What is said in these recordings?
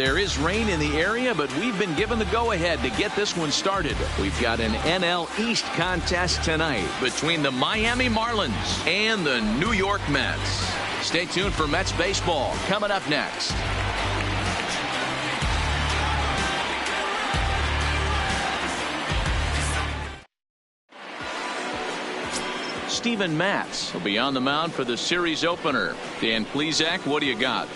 There is rain in the area, but we've been given the go-ahead to get this one started. We've got an NL East contest tonight between the Miami Marlins and the New York Mets. Stay tuned for Mets baseball coming up next. Steven Matz will be on the mound for the series opener. Dan Plesac, what do you got?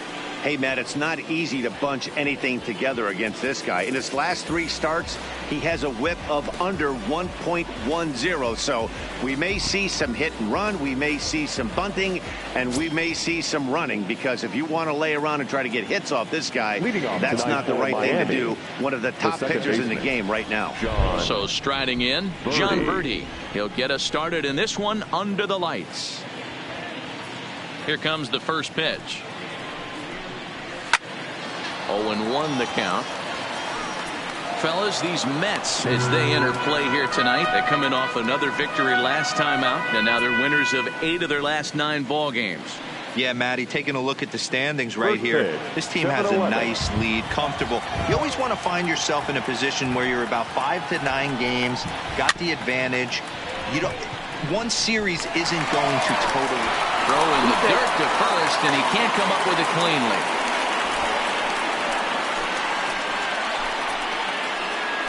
Hey, Matt, it's not easy to bunch anything together against this guy. In his last 3 starts, he has a whip of under 1.10. So we may see some hit and run. We may see some bunting, and we may see some running, because if you want to lay around and try to get hits off this guy, that's not the right thing to do. One of the top pitchers in the game right now. So striding in, John Verdi. He'll get us started in this one under the lights. Here comes the first pitch. 0-1 the count. Fellas, these Mets, as they enter play here tonight, they're coming off another victory last time out, and now they're winners of 8 of their last 9 ball games. Yeah, Matty, taking a look at the standings right here. This team has a nice lead, comfortable. You always want to find yourself in a position where you're about 5 to 9 games, got the advantage. You don't. One series isn't going to totally throw in the dirt to first, and he can't come up with it cleanly.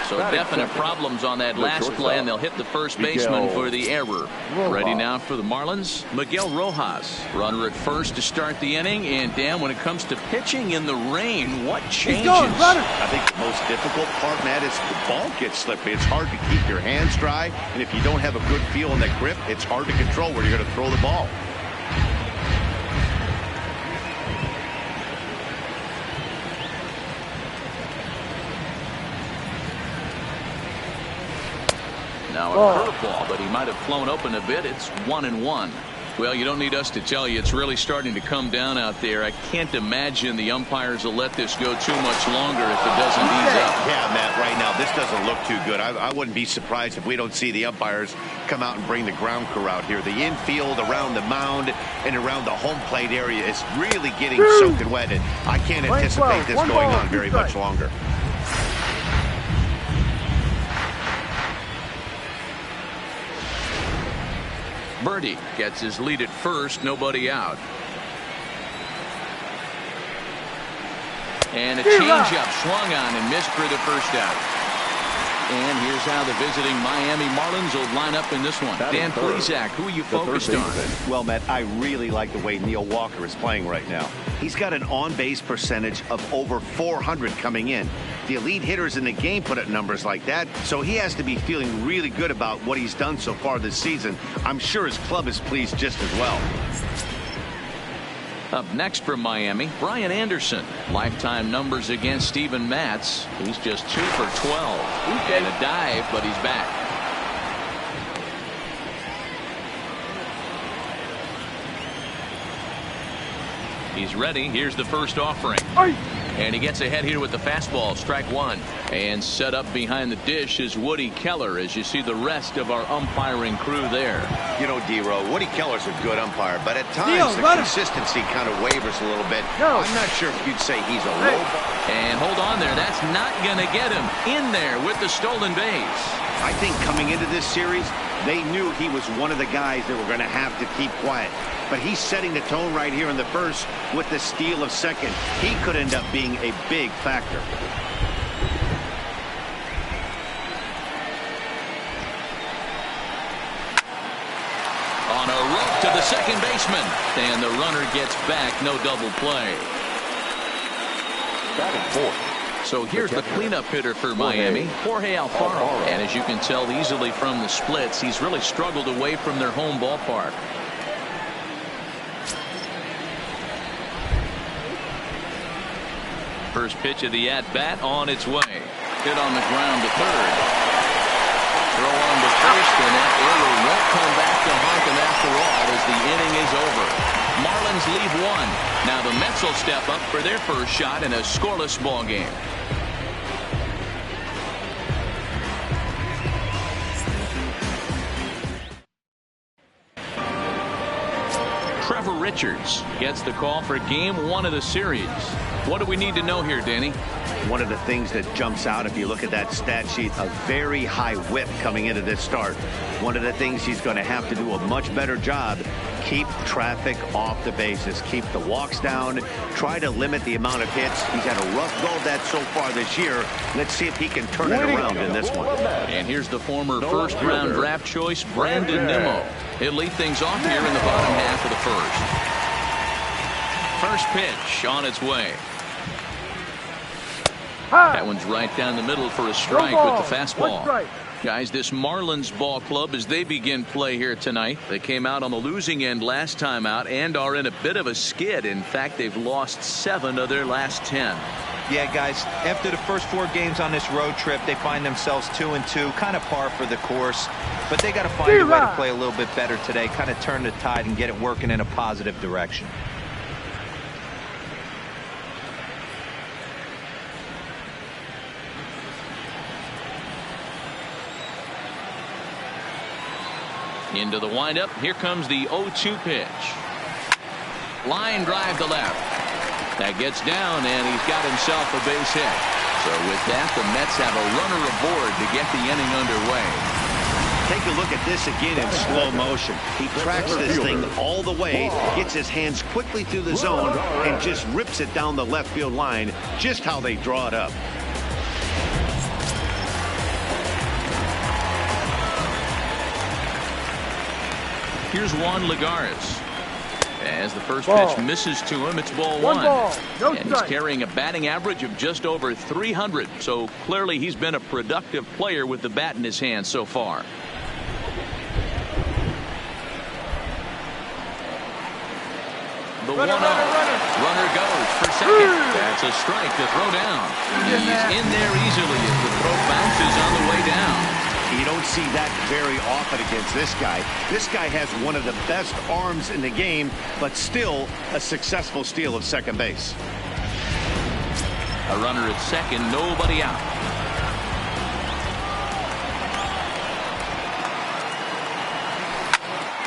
So definite problems on that last play, and they'll hit the first baseman for the error. Ready now for the Marlins, Miguel Rojas. Runner at first to start the inning. And Dan, when it comes to pitching in the rain, what changes? I think the most difficult part, Matt, is the ball gets slippery. It's hard to keep your hands dry, and if you don't have a good feel in that grip, it's hard to control where you're going to throw the ball. Now a curveball, but he might have flown open a bit. It's 1-1. Well, you don't need us to tell you it's really starting to come down out there. I can't imagine the umpires will let this go too much longer if it doesn't ease up. Yeah, Matt, right now this doesn't look too good. I wouldn't be surprised if we don't see the umpires come out and bring the ground crew out here. The infield, around the mound, and around the home plate area is really getting soaking wet, and I can't anticipate this going on very much longer. Birdie gets his lead at first, nobody out. And a changeup swung on and missed for the first out. And here's how the visiting Miami Marlins will line up in this one. Dan Plesac, who are you focused on? Well, Matt, I really like the way Neil Walker is playing right now. He's got an on-base percentage of over 400 coming in. The elite hitters in the game put up numbers like that, so he has to be feeling really good about what he's done so far this season. I'm sure his club is pleased just as well. Up next from Miami, Brian Anderson. Lifetime numbers against Steven Matz. He's just 2 for 12. And a dive, but he's back. He's ready. Here's the first offering. And he gets ahead here with the fastball, strike 1. And set up behind the dish is Woody Keller, as you see the rest of our umpiring crew there. You know, D-Row, Woody Keller's a good umpire, but at times the consistency kind of wavers a little bit. I'm not sure if you'd say he's a low ball. And hold on there. That's not going to get him in there with the stolen base. I think coming into this series, they knew he was one of the guys that were going to have to keep quiet. But he's setting the tone right here in the first with the steal of second. He could end up being a big factor. On a rope to the second baseman. And the runner gets back. No double play. Batting fourth. So here's the cleanup hitter for Miami, Jorge Alfaro. And as you can tell easily from the splits, he's really struggled away from their home ballpark. First pitch of the at-bat on its way. Hit on the ground to third. Throw on to first, and that error won't come back to haunt them after all as the inning is over. Marlins lead 1. Now the Mets will step up for their first shot in a scoreless ball game. Richards gets the call for game 1 of the series. What do we need to know here, Danny? One of the things that jumps out, if you look at that stat sheet, a very high whip coming into this start. One of the things he's going to have to do a much better job, keep traffic off the bases, keep the walks down, try to limit the amount of hits. He's had a rough go of that so far this year. Let's see if he can turn it around in this one. And here's the former first-round draft choice, Brandon Nimmo. He'll lead things off here in the bottom half of the first. First pitch on its way. That one's right down the middle for a strike with the fastball. Guys, this Marlins ball club, as they begin play here tonight, they came out on the losing end last time out and are in a bit of a skid. In fact, they've lost 7 of their last 10. Yeah, guys, after the first 4 games on this road trip, they find themselves 2-2, kind of par for the course. But they got to find a way to play a little bit better today, kind of turn the tide and get it working in a positive direction. Into the windup. Here comes the 0-2 pitch. Line drive to left. That gets down, and he's got himself a base hit. So with that, the Mets have a runner aboard to get the inning underway. Take a look at this again in slow motion. He tracks this thing all the way, gets his hands quickly through the zone, and just rips it down the left field line, just how they draw it up. Here's Juan Lagares. As the first pitch misses to him, it's ball 1. And he's carrying a batting average of just over 300. So clearly he's been a productive player with the bat in his hand so far. The 1-0. Runner goes for second. That's a strike to throw down. He's in there easily as the throw bounces on the way down. You don't see that very often against this guy. This guy has one of the best arms in the game, but still a successful steal of second base. A runner at second, nobody out.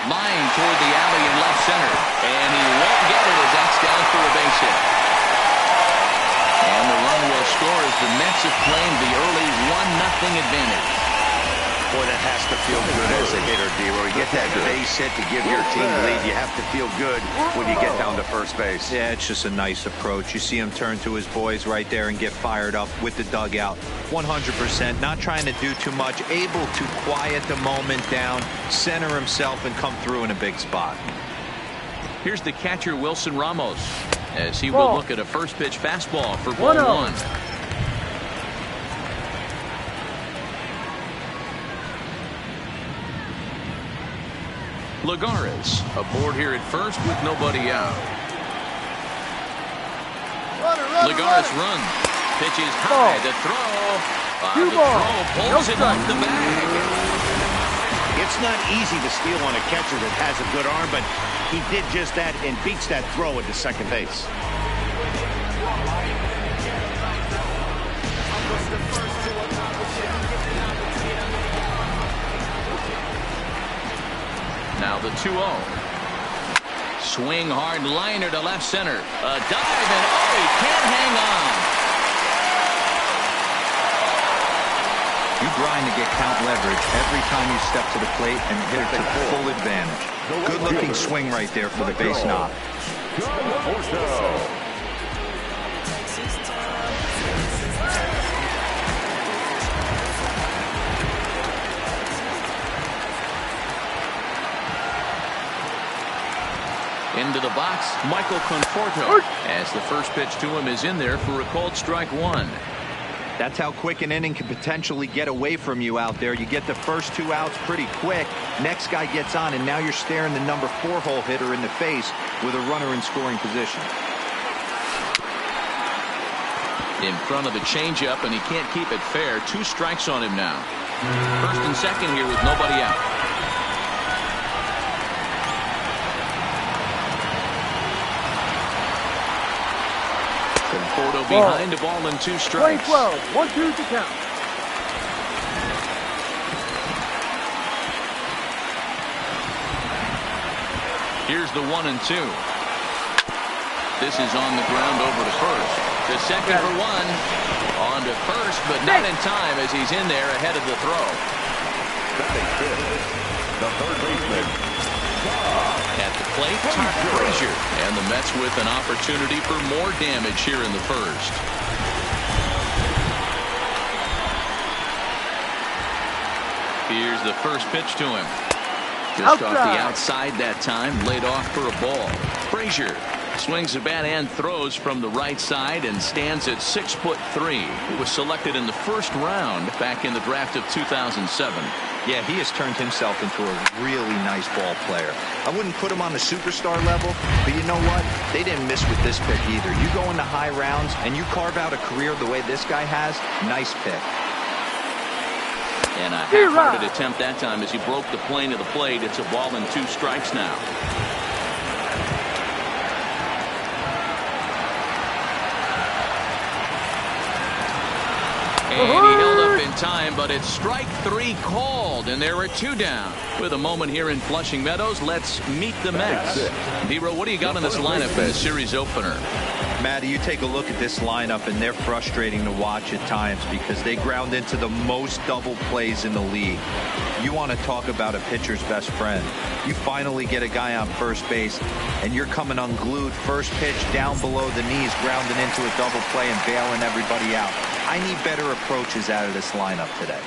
Line toward the alley in left center, and he won't get it as that's down for a base hit. And the run will score as the Mets have claimed the early 1-0 advantage. Boy, that has to feel good as a hitter, D-Roy. You get that base hit to give your team the lead. You have to feel good when you get down to first base. Yeah, it's just a nice approach. You see him turn to his boys right there and get fired up with the dugout. 100%, not trying to do too much, able to quiet the moment down, center himself, and come through in a big spot. Here's the catcher, Wilson Ramos, as he will look at a first pitch fastball for ball 1. Lagares aboard here at first with nobody out. Lagares runs. Pitches high. The throw. The throw pulls him off the bag. It's not easy to steal on a catcher that has a good arm, but he did just that and beats that throw into second base. Now the 2-0. Swing hard liner to left center. A dive and he can't hang on. You grind to get count leverage every time you step to the plate and hit it to full advantage. Good looking swing right there for the base knob. Into the box, Michael Conforto, as the first pitch to him is in there for a called strike 1. That's how quick an inning can potentially get away from you out there. You get the first 2 outs pretty quick. Next guy gets on, and now you're staring the number 4 hole hitter in the face with a runner in scoring position. In front of the changeup, and he can't keep it fair. 2 strikes on him now. First and second here with nobody out. Conforto behind, a ball and 2 strikes. 12, 1-2 to count. Here's the 1-2. This is on the ground over to first. To second for one. On to first, but not in time as he's in there ahead of the throw. The third baseman. At the plate, Todd Frazier. And the Mets with an opportunity for more damage here in the first. Here's the first pitch to him. Just off the outside that time, laid off for a ball. Frazier swings the bat and throws from the right side and stands at 6'3". He was selected in the first round back in the draft of 2007. Yeah, he has turned himself into a really nice ball player. I wouldn't put him on the superstar level, but you know what? They didn't miss with this pick either. You go into high rounds and you carve out a career the way this guy has, nice pick. And a half-hearted attempt that time as he broke the plane of the plate. It's a ball and 2 strikes now. And he held up in time, but it's strike 3 called, and there are 2 down. With a moment here in Flushing Meadows, let's meet the Mets. Nero, what do you got in this lineup in the series opener? Matty, you take a look at this lineup, and they're frustrating to watch at times because they ground into the most double plays in the league. You want to talk about a pitcher's best friend. You finally get a guy on first base, and you're coming unglued. First pitch down below the knees, grounding into a double play and bailing everybody out. I need better approaches out of this lineup today.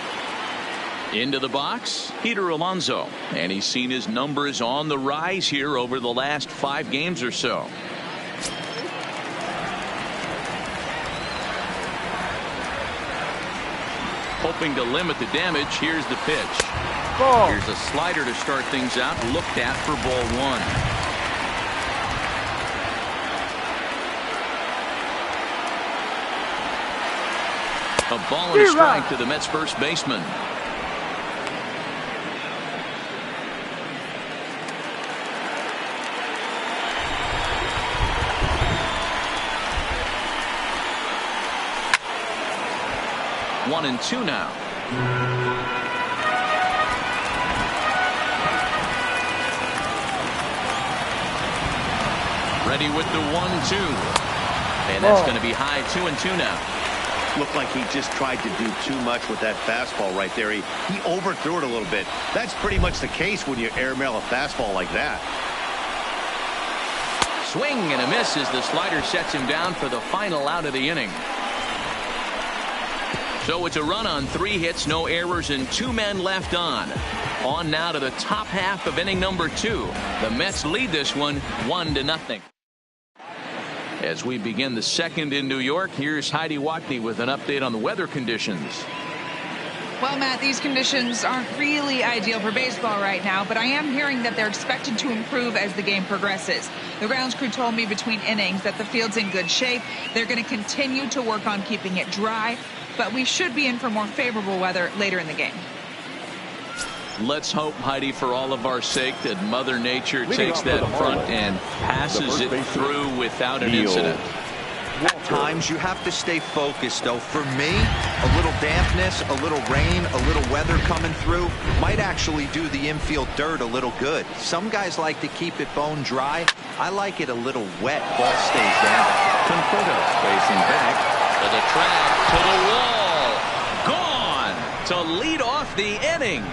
Into the box, Peter Alonso. And he's seen his numbers on the rise here over the last 5 games or so. Hoping to limit the damage. Here's the pitch. Here's a slider to start things out. Looked at for ball 1. A ball and a strike to the Mets first baseman. One and 2 now. Ready with the 1-2. And that's going to be high. 2-2 now. Looked like he just tried to do too much with that fastball right there. He overthrew it a little bit. That's pretty much the case when you airmail a fastball like that. Swing and a miss as the slider sets him down for the final out of the inning. So it's a run on 3 hits, no errors, and 2 men left on. On now to the top half of inning number 2. The Mets lead this one 1-0. As we begin the second in New York, here's Heidi Watney with an update on the weather conditions. Well, Matt, these conditions aren't really ideal for baseball right now, but I am hearing that they're expected to improve as the game progresses. The grounds crew told me between innings that the field's in good shape. They're going to continue to work on keeping it dry, but we should be in for more favorable weather later in the game. Let's hope, Heidi, for all of our sake, that Mother Nature takes that front and passes it through without an incident. At times you have to stay focused, though. For me, a little dampness, a little rain, a little weather coming through might actually do the infield dirt a little good. Some guys like to keep it bone dry. I like it a little wet. Ball stays down. Conforto facing back to the track, to the wall. Gone to lead off the inning.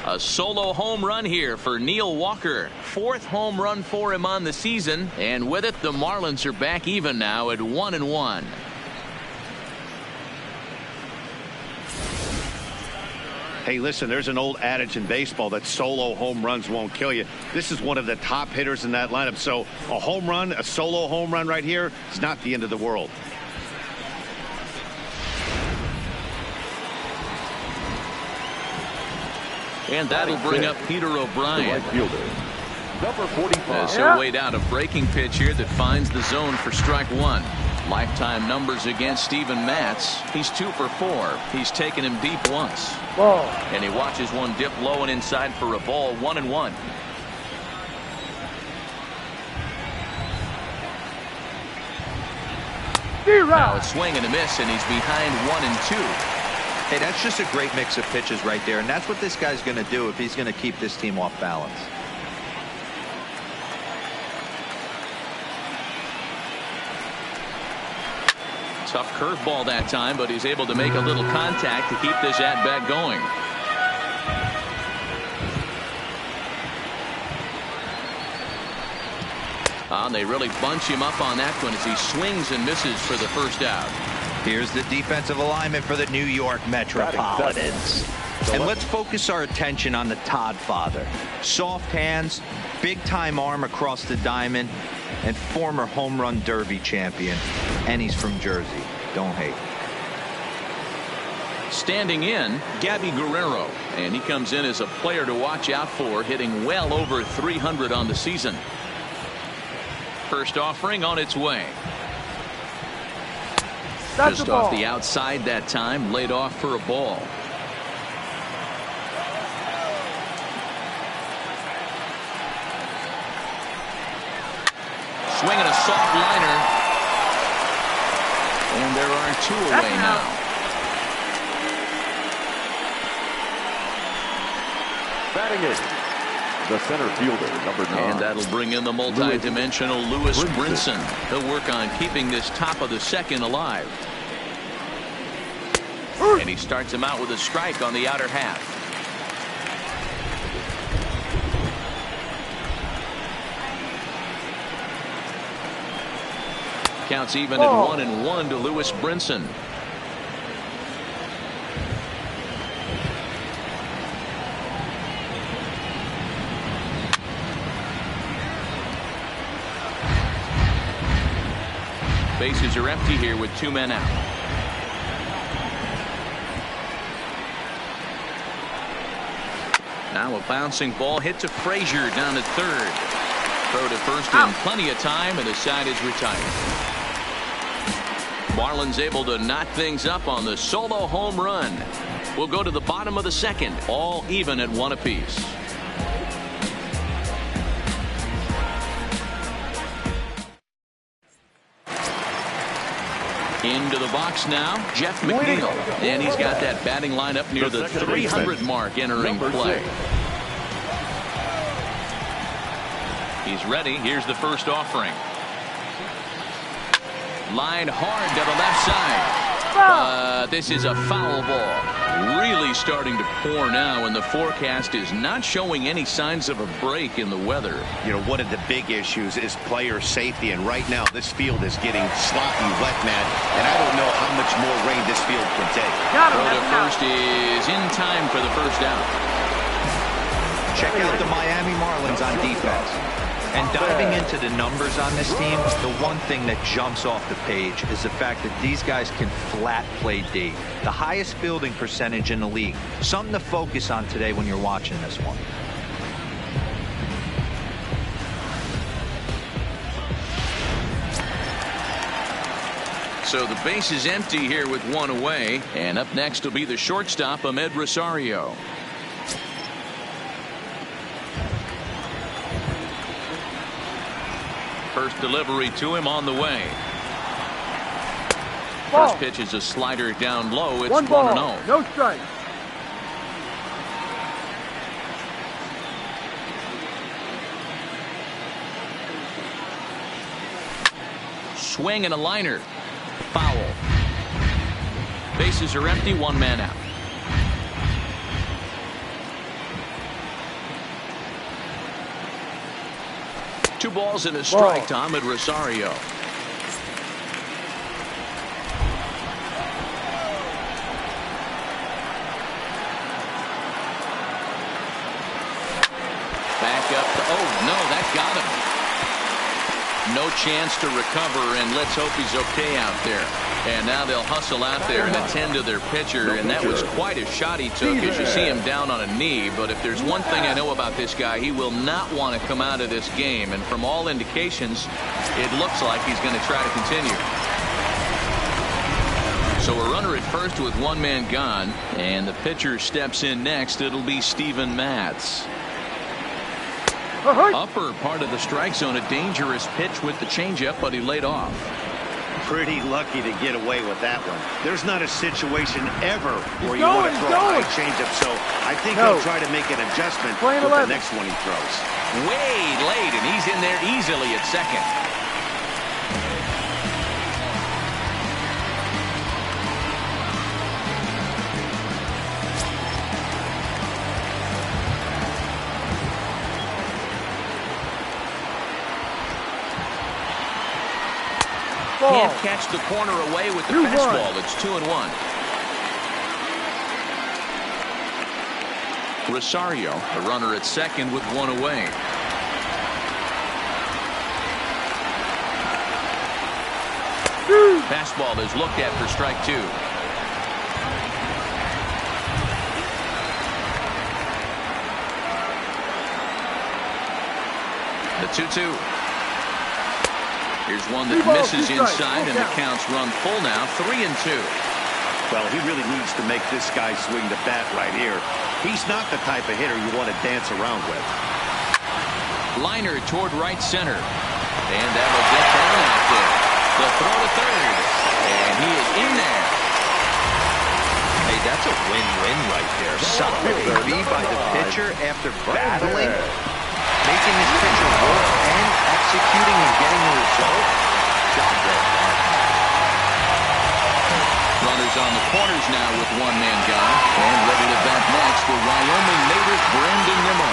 A solo home run here for Neil Walker. 4th home run for him on the season. And with it, the Marlins are back even now at 1-1. Hey, listen, there's an old adage in baseball that solo home runs won't kill you. This is one of the top hitters in that lineup. So a home run, a solo home run right here is not the end of the world. And that'll bring up Peter O'Brien. Right fielder, number 45. As he'll wait out a breaking pitch here that finds the zone for strike 1. Lifetime numbers against Steven Matz. He's 2 for 4. He's taken him deep once. And he watches one dip low and inside for a ball. 1-1. Now a swing and a miss, and he's behind 1-2. Hey, that's just a great mix of pitches right there, and that's what this guy's going to do if he's going to keep this team off balance. Tough curveball that time, but he's able to make a little contact to keep this at-bat going. They really bunch him up on that one as he swings and misses for the first out. Here's the defensive alignment for the New York Metropolitans. And let's focus our attention on the Todd father. Soft hands, big-time arm across the diamond, and former home run derby champion. And he's from Jersey. Don't hate. Standing in, Gabby Guerrero. And he comes in as a player to watch out for, hitting well over 300 on the season. First offering on its way. That's just off the outside that time, laid off for a ball. Swinging a soft liner. And there are two away now. Batting it, the center fielder, number 9. And that'll bring in the multi-dimensional Lewis Brinson. He'll work on keeping this top of the second alive. And he starts him out with a strike on the outer half. Counts even at 1-1 to Lewis Brinson. Bases are empty here with 2 men out. Now a bouncing ball hit to Frazier down at third. Throw to first in plenty of time, and the side is retired. Marlins able to knock things up on the solo home run. We'll go to the bottom of the second, all even at 1 apiece. Into the box now, Jeff McNeil. And he's got that batting lineup near the 300 mark entering play. He's ready. Here's the first offering. Line hard to the left side. This is a foul ball. Really starting to pour now, and the forecast is not showing any signs of a break in the weather. You know, one of the big issues is player safety, and right now this field is getting sloppy wet, man, and I don't know how much more rain this field can take. Throw to first is in time for the first out. Check out the Miami Marlins on defense. And diving into the numbers on this team, the one thing that jumps off the page is the fact that these guys can flat play D. The highest fielding percentage in the league. Something to focus on today when you're watching this one. So the base is empty here with 1 away. And up next will be the shortstop, Ahmed Rosario. First delivery to him on the way. First pitch is a slider down low. It's 1-0. No strike. Swing and a liner. Foul. Bases are empty. 1 man out. Two balls and a strike to Ahmed Rosario. Back up to, no, that got him. No chance to recover, and let's hope he's okay out there. And now they'll hustle out there and attend to their pitcher, and that was quite a shot he took as you see him down on a knee. But if there's one thing I know about this guy, he will not want to come out of this game. And from all indications, it looks like he's going to try to continue. So a runner at first with 1 man gone, and the pitcher steps in next. It'll be Steven Matz. Upper part of the strike zone, a dangerous pitch with the changeup, but he laid off. pretty lucky to get away with that one. There's not a situation ever where you want to throw a high changeup, so I think he'll try to make an adjustment with the next one he throws. Way late, and he's in there easily at second. Can't catch the corner away with the fastball. It's 2-1. Rosario, a runner at second with one away. Fastball is looked at for strike two. The 2-2. Here's one that misses inside, and the count's run full now, 3-2. Well, he really needs to make this guy swing the bat right here. He's not the type of hitter you want to dance around with. Liner toward right center. And that'll get down out there. The throw to third. And he is in there. Hey, that's a win-win right there. Solid B by the pitcher after battling, making his pitcher work and executing and getting the result. Job well done. Runners on the corners now with one man gone. And ready to bat next, the Wyoming native Brandon Nimmo.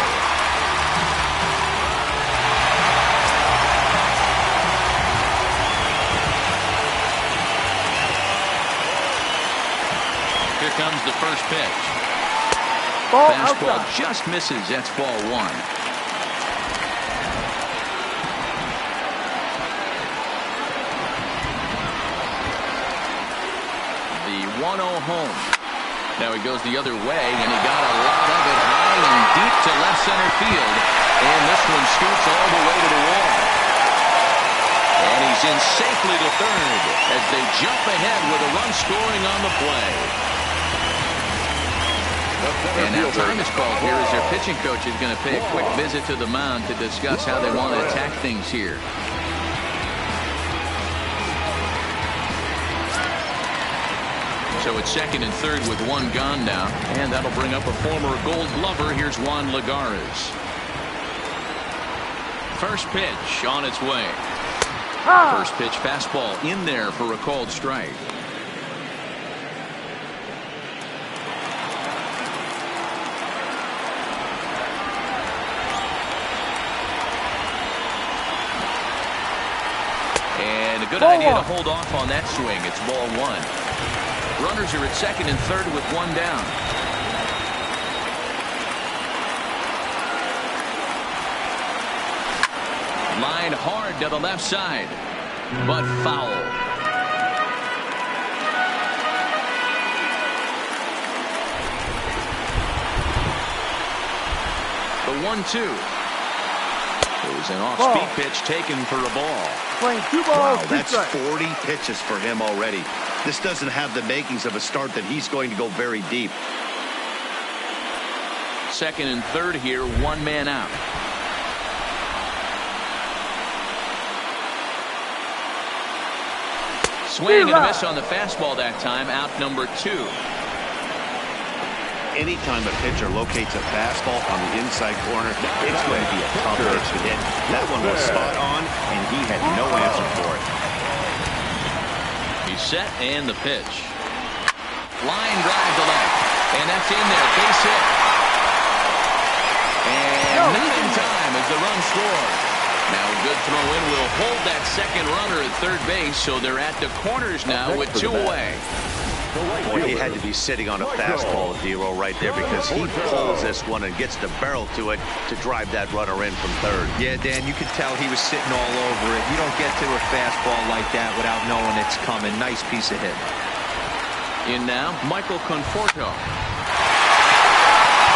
Here comes the first pitch. Fastball just misses. That's ball one. The 1-0 home. Now he goes the other way, and he got a lot of it high and deep to left center field. And this one scoots all the way to the wall. And he's in safely to third as they jump ahead with a run scoring on the play. And now time is called here as their pitching coach is going to pay a quick visit to the mound to discuss how they want to attack things here. So it's second and third with one gone now, and that'll bring up a former Gold Glover. Here's Juan Lagares. First pitch on its way. First pitch fastball in there for a called strike. And a good idea to hold off on that swing. It's ball one. Runners are at second and third with one down. Line hard to the left side, but foul. The 1-2. It was an off-speed pitch taken for a ball. Playing 2 balls. Wow, that's 40 pitches for him already. This doesn't have the makings of a start that he's going to go very deep. Second and third here, one man out. Swing and a miss on the fastball that time. Out number 2. Anytime a pitcher locates a fastball on the inside corner, it's going to be a tough pitch to hit. That one was spot on, and he had no answer for it. He's set, and the pitch. Line drive to left, and that's in there. Base hit. And not in time as the run scored. Now a good throw in will hold that second runner at third base, so they're at the corners now with 2 away. Boy, he had to be sitting on a fastball, Dero, right there, because he pulls this one and gets the barrel to it to drive that runner in from third. Yeah, Dan, you could tell he was sitting all over it. You don't get to a fastball like that without knowing it's coming. Nice piece of hit. In now, Michael Conforto.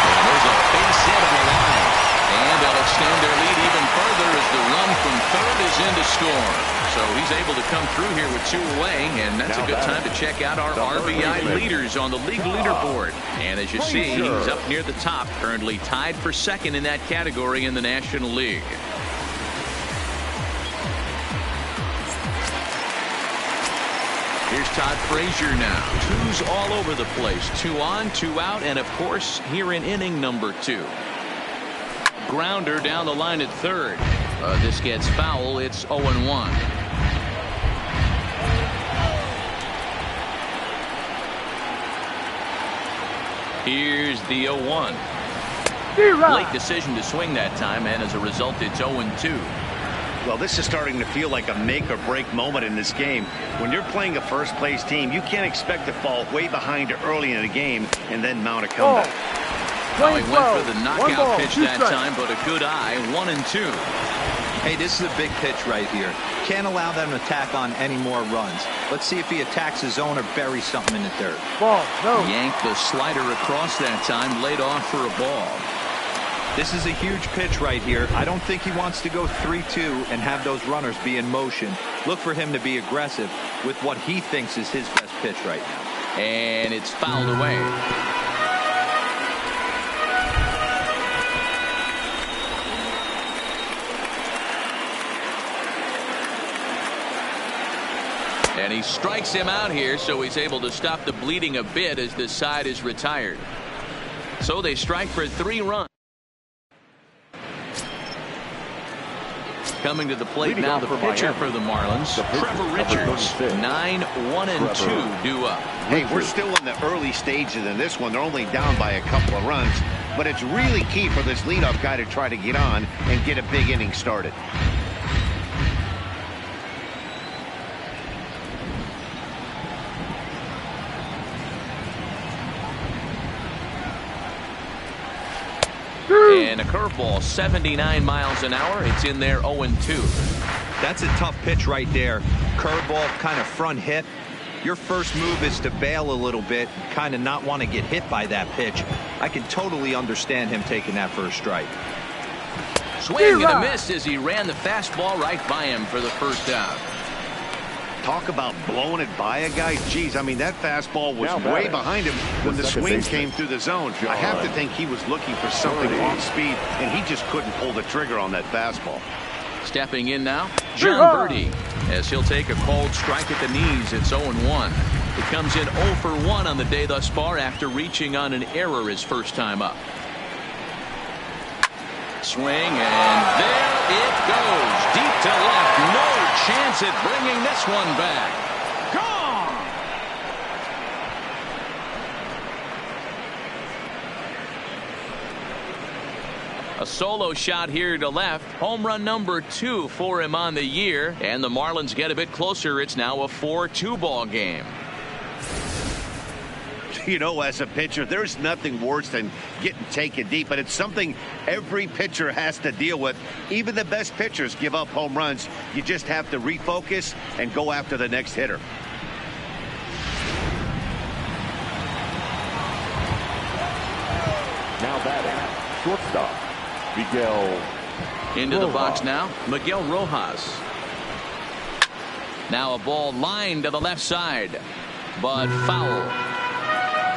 And there's a base hit on the line. And they'll extend their lead even further as the run from third is in to score. So he's able to come through here with 2 away, and that's a good time to check out our RBI leaders on the league leaderboard. And as you see, he's up near the top, currently tied for second in that category in the National League. Todd Frazier now. Twos all over the place. 2 on, 2 out, and of course here in inning number 2. Grounder down the line at third. This gets foul. It's 0-1. Here's the 0-1. Late decision to swing that time, and as a result it's 0-2. Well, this is starting to feel like a make or break moment in this game. When you're playing a first place team, you can't expect to fall way behind early in the game and then mount a comeback. Well, he went for the knockout pitch that time, but a good eye. 1-2. Hey, this is a big pitch right here. Can't allow them to tack on any more runs. Let's see if he attacks his zone or buries something in the dirt. Yanked the slider across that time, laid off for a ball. This is a huge pitch right here. I don't think he wants to go 3-2 and have those runners be in motion. Look for him to be aggressive with what he thinks is his best pitch right now. And it's fouled away. And he strikes him out here, so he's able to stop the bleeding a bit as this side is retired. So they strike for 3 runs. Coming to the plate now, the pitcher for the Marlins, Trevor Richards. 9, 1 and 2 due up. Hey, we're still in the early stages in this one. They're only down by a couple of runs, but it's really key for this leadoff guy to try to get on and get a big inning started. And a curveball, 79 miles an hour. It's in there, 0-2. That's a tough pitch right there. Curveball, kind of front hit. Your first move is to bail a little bit, kind of not want to get hit by that pitch. I can totally understand him taking that first strike. Swing and a miss as he ran the fastball right by him for the first out. Talk about blowing it by a guy. Geez, I mean, that fastball was way behind him when the swing came through the zone. I have to think he was looking for something off speed, and he just couldn't pull the trigger on that fastball. Stepping in now, John Birdie, as he'll take a cold strike at the knees. It's 0-1. It comes in 0 for 1 on the day thus far after reaching on an error his first time up. Swing, and there it goes. Deep to left. No chance at bringing this one back. Gone! A solo shot here to left. Home run number 2 for him on the year. And the Marlins get a bit closer. It's now a 4-2 ball game. You know, as a pitcher, there's nothing worse than getting taken deep, but it's something every pitcher has to deal with. Even the best pitchers give up home runs. You just have to refocus and go after the next hitter. Now batting, shortstop, Miguel. Into the box now, Miguel Rojas. Now a ball lined to the left side, but foul.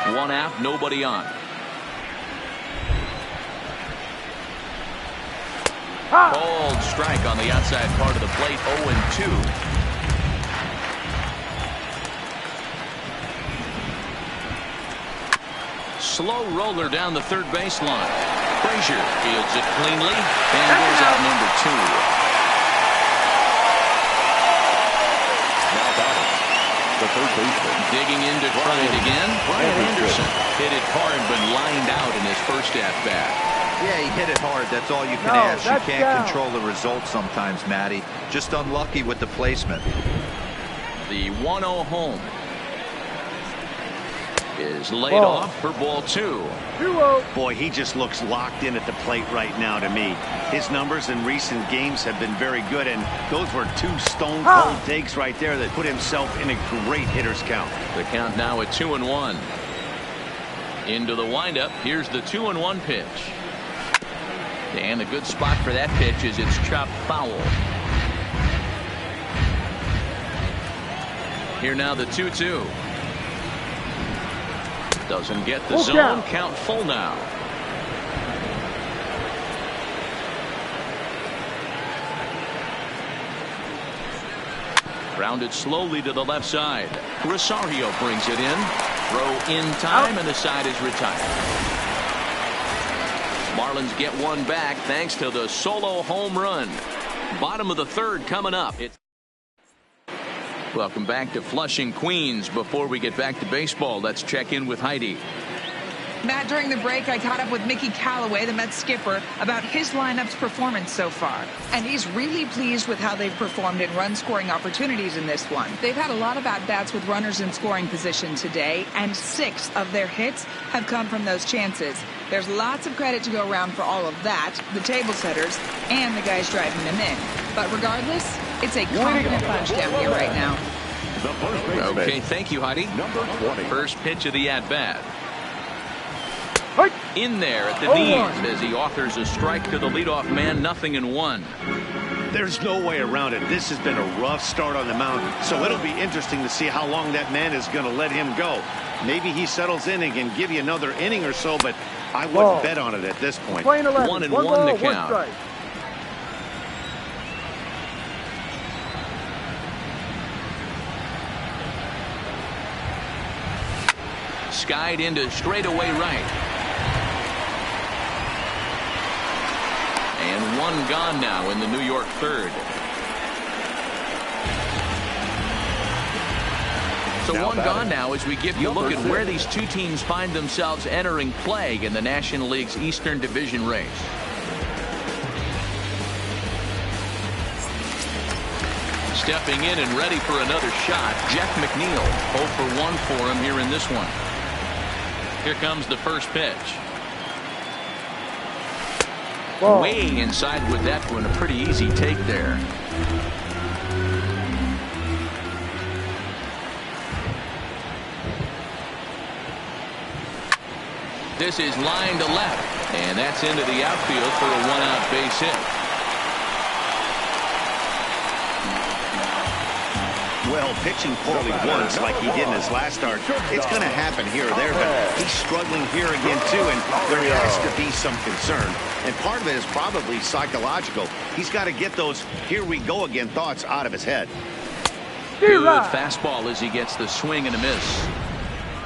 1 out, nobody on. Cold strike on the outside part of the plate. 0-2. Slow roller down the third baseline. Frazier fields it cleanly and goes out number 2. The third baseman. Digging in to try it again. Brian Anderson hit it hard but lined out in his first at-bat. Yeah, he hit it hard. That's all you can ask. You can't control the result sometimes, Matty. Just unlucky with the placement. The 1-0 home is laid off for ball 2. Boy, he just looks locked in at the plate right now to me. His numbers in recent games have been very good, and those were 2 stone-cold takes right there that put himself in a great hitter's count. The count now at 2-1. Into the windup. Here's the 2-1 pitch. And a good spot for that pitch is it's chopped foul. Here now the 2-2. Doesn't get the zone. Count full now. Grounded slowly to the left side. Rosario brings it in. Throw in time, and the side is retired. Marlins get one back thanks to the solo home run. Bottom of the third coming up. Welcome back to Flushing, Queens. Before we get back to baseball, let's check in with Heidi. Matt, during the break, I caught up with Mickey Callaway, the Mets skipper, about his lineup's performance so far. And he's really pleased with how they've performed in run-scoring opportunities in this one. They've had a lot of at-bats with runners in scoring position today, and 6 of their hits have come from those chances. There's lots of credit to go around for all of that, the table setters, and the guys driving them in. But regardless, it's a confident bunch down here right now. Okay, thank you, Heidi. Number 20. First pitch of the at-bat. In there at the knees as he offers a strike to the leadoff man. 0-1. There's no way around it. This has been a rough start on the mound, so it'll be interesting to see how long that man is going to let him go. Maybe he settles in and can give you another inning or so, but I wouldn't bet on it at this point. 1-1 the count. Skied into straightaway right. And one gone now in the New York third. So now one gone now as we give you a look at where these two teams find themselves entering play in the National League's Eastern Division race. Stepping in and ready for another shot, Jeff McNeil. 0 for 1 for him here in this one. Here comes the first pitch. Way inside with that one. A pretty easy take there. This is line to left, and that's into the outfield for a 1-out base hit. Well, pitching poorly once like he did in his last start, it's going to happen here or there, but he's struggling here again too, and there has to be some concern. And part of it is probably psychological. He's got to get those here we go again thoughts out of his head. Good fastball as he gets the swing and a miss.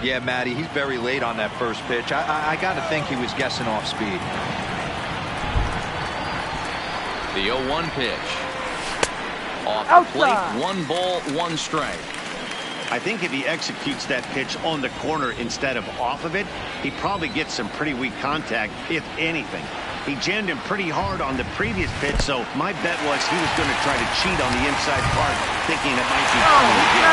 Yeah, Matty, he's very late on that first pitch. I got to think he was guessing off speed. The 0-1 pitch. Off the plate, 1 ball, 1 strike. I think if he executes that pitch on the corner instead of off of it, he probably gets some pretty weak contact, if anything. He jammed him pretty hard on the previous pitch, so my bet was he was going to try to cheat on the inside part, thinking it might be coming again.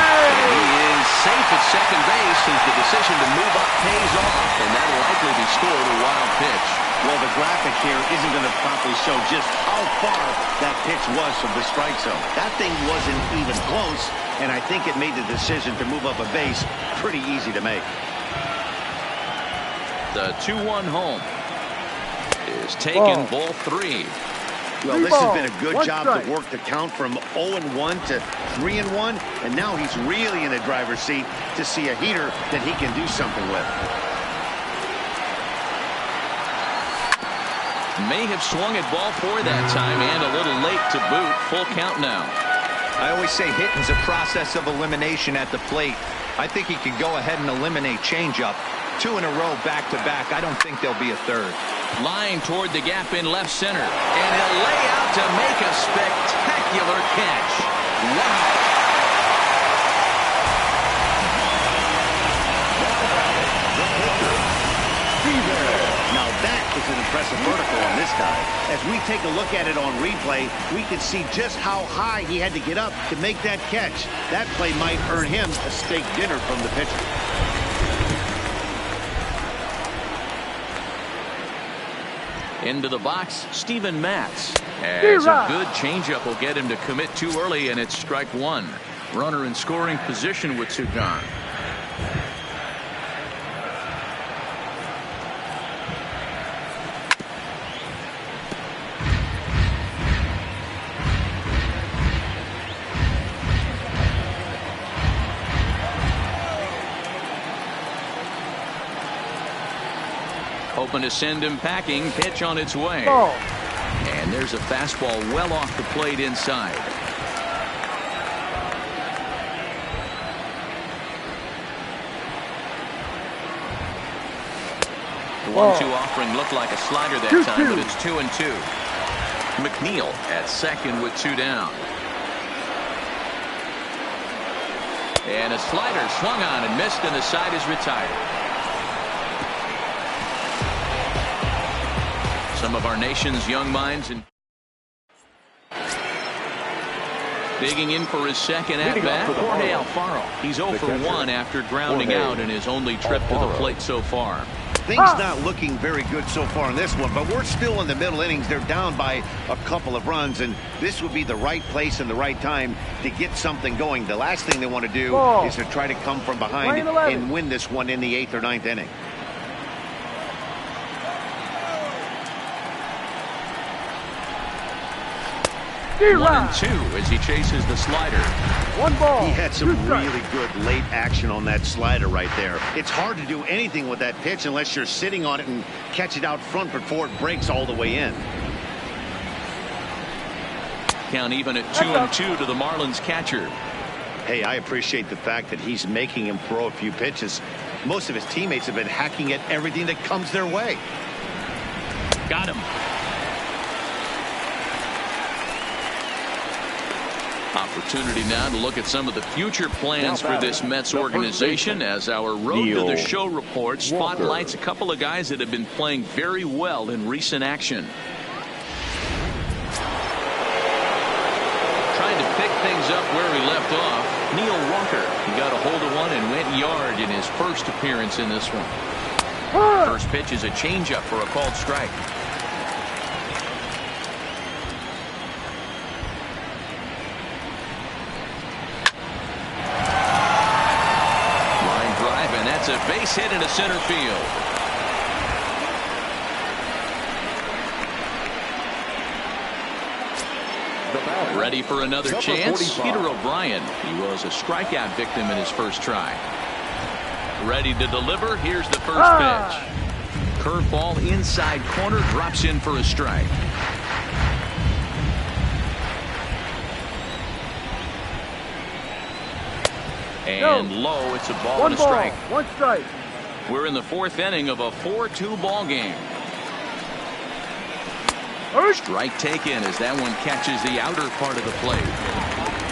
He is safe at second base as the decision to move up pays off, and that'll likely be scored a wild pitch. Well, the graphic here isn't going to properly show just how far that pitch was from the strike zone. That thing wasn't even close, and I think it made the decision to move up a base pretty easy to make. The 2-1 home is taken, ball 3. Well, this has been a good job to work the count from 0-1 to 3-1, and now he's really in the driver's seat to see a heater that he can do something with. May have swung at ball 4 that time, and a little late to boot. Full count now. I always say hitting's a process of elimination at the plate. I think he could go ahead and eliminate changeup. 2 in a row back-to-back. I don't think there'll be a third. Line toward the gap in left center, and he'll lay out to make a spectacular catch. Wow. Now that is an impressive vertical on this guy. As we take a look at it on replay, we can see just how high he had to get up to make that catch. That play might earn him a steak dinner from the pitcher. Into the box, Steven Matz. As a good changeup will get him to commit too early, and it's strike 1. Runner in scoring position with 2 gone. Hoping to send him packing. Pitch on its way. And there's a fastball well off the plate inside. The 1-2 offering looked like a slider that time, but it's 2-2. McNeil at second with 2 down. And a slider swung on and missed, and the side is retired. Some of our nation's young minds and digging in for his second at-bat, Jorge Alfaro. He's 0 for 1 after grounding out in his only trip to the plate so far. Things not looking very good so far in this one, but we're still in the middle innings. They're down by a couple of runs, and this would be the right place and the right time to get something going. The last thing they want to do is to try to come from behind and win this one in the 8th or 9th inning. One and 2 as he chases the slider. 1 ball. He had some really good late action on that slider right there. It's hard to do anything with that pitch unless you're sitting on it and catch it out front before it breaks all the way in. Count even at 2-2 to the Marlins catcher. Hey, I appreciate the fact that he's making him throw a few pitches. Most of his teammates have been hacking at everything that comes their way. Got him. Opportunity now to look at some of the future plans for this Mets organization as our Road to the Show report spotlights a couple of guys that have been playing very well in recent action. Trying to pick things up where he left off, Neil Walker. He got a hold of one and went yard in his first appearance in this one. First pitch is a changeup for a called strike. A base hit into center field. Ready for another chance. Peter O'Brien. He was a strikeout victim in his first try. Ready to deliver. Here's the first pitch. Curveball inside corner, drops in for a strike. And low, it's a ball and a strike. 1 strike. We're in the 4th inning of a 4-2 ball game. Strike taken as that one catches the outer part of the plate.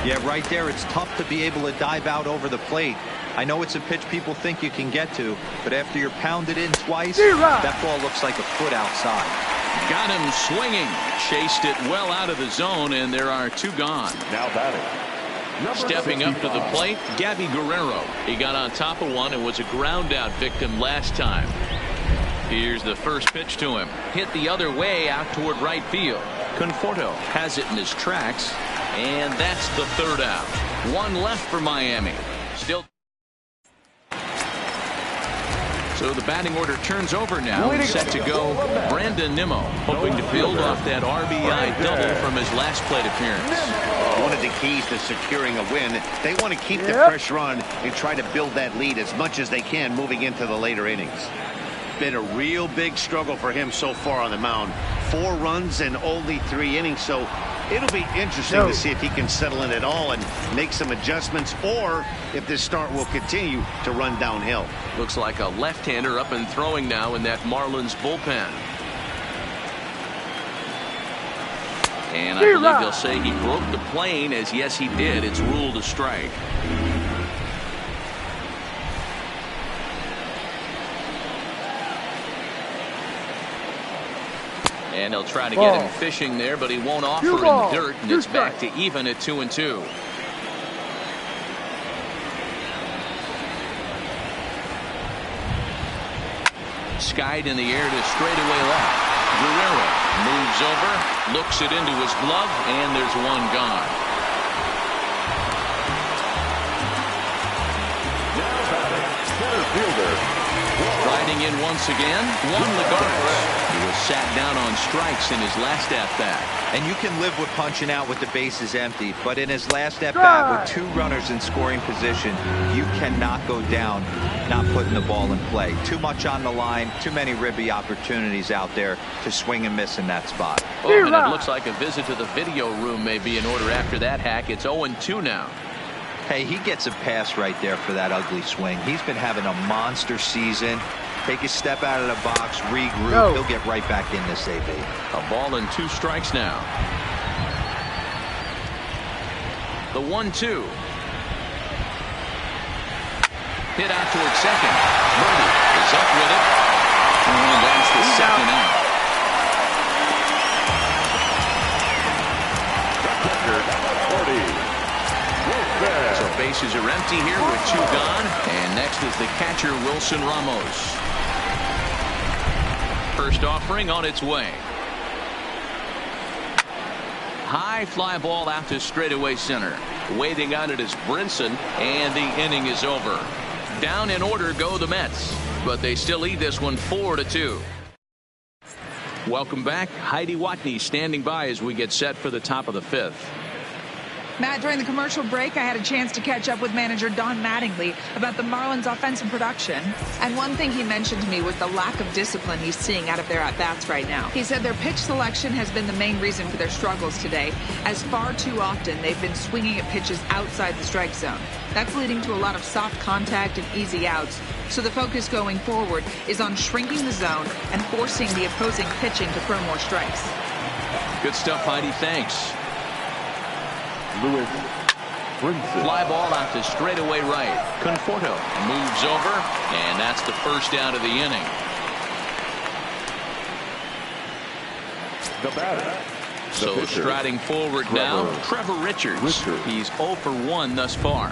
Yeah, right there, it's tough to be able to dive out over the plate. I know it's a pitch people think you can get to, but after you're pounded in twice, that ball looks like a foot outside. Got him swinging. Chased it well out of the zone, and there are 2 gone. Now batting. Stepping up to the plate, Gabby Guerrero. He got on top of one and was a ground out victim last time. Here's the first pitch to him. Hit the other way out toward right field. Conforto has it in his tracks, and that's the 3rd out. 1 left for Miami. Still. So the batting order turns over now and set to go. Brandon Nimmo hoping to build off that RBI double from his last plate appearance. One of the keys to securing a win, they want to keep the pressure on and try to build that lead as much as they can moving into the later innings. Been a real big struggle for him so far on the mound. 4 runs in only 3 innings, so it'll be interesting to see if he can settle in at all and make some adjustments, or if this start will continue to run downhill. Looks like a left-hander up and throwing now in that Marlins bullpen. And I believe they'll say he broke the plane, as yes he did. It's ruled a strike. And he'll try to get him fishing there, but he won't offer in the dirt, and it's back to even at 2-2. Skied in the air to straightaway left. Guerrero moves over, looks it into his glove, and there's 1 gone. Now batting, center fielder. Riding in once again, Juan Lagares. He was sat down on strikes in his last at-bat. And you can live with punching out with the bases empty, but in his last at-bat with 2 runners in scoring position, you cannot go down not putting the ball in play. Too much on the line, too many ribby opportunities out there to swing and miss in that spot. Oh, and it looks like a visit to the video room may be in order after that hack. It's 0-2 now. Hey, he gets a pass right there for that ugly swing. He's been having a monster season. Take a step out of the box, regroup. No. He'll get right back in this AB. A ball and 2 strikes now. The 1-2. Hit out towards second. Murray is up with it. And that's the second out. So bases are empty here with 2 gone. And next is the catcher, Wilson Ramos. First offering on its way. High fly ball out to straightaway center. Waiting on it is Brinson, and the inning is over. Down in order go the Mets, but they lead lead this one 4-2. Welcome back. Heidi Watney standing by as we get set for the top of the 5th. Matt, during the commercial break, I had a chance to catch up with manager Don Mattingly about the Marlins' offensive production. And one thing he mentioned to me was the lack of discipline he's seeing out of their at-bats right now. He said their pitch selection has been the main reason for their struggles today, as far too often they've been swinging at pitches outside the strike zone. That's leading to a lot of soft contact and easy outs. So the focus going forward is on shrinking the zone and forcing the opposing pitching to throw more strikes. Good stuff, Heidi. Thanks. Lewis Brinson. Fly ball out to straightaway right. Conforto moves over, and that's the first out of the inning. The batter. So striding forward now, Trevor Richards. He's 0 for 1 thus far.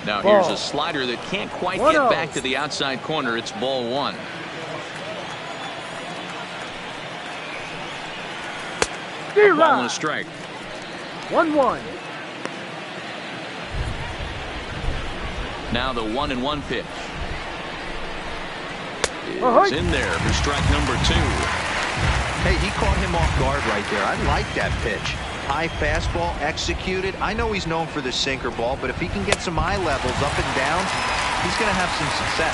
Now here's a slider that can't quite get back to the outside corner. It's ball 1. A ball and a strike. 1-1. Now the 1-1 pitch. It's in there for strike number 2. Hey, he caught him off guard right there. I like that pitch. High fastball executed. I know he's known for the sinker ball, but if he can get some eye levels up and down, he's going to have some success.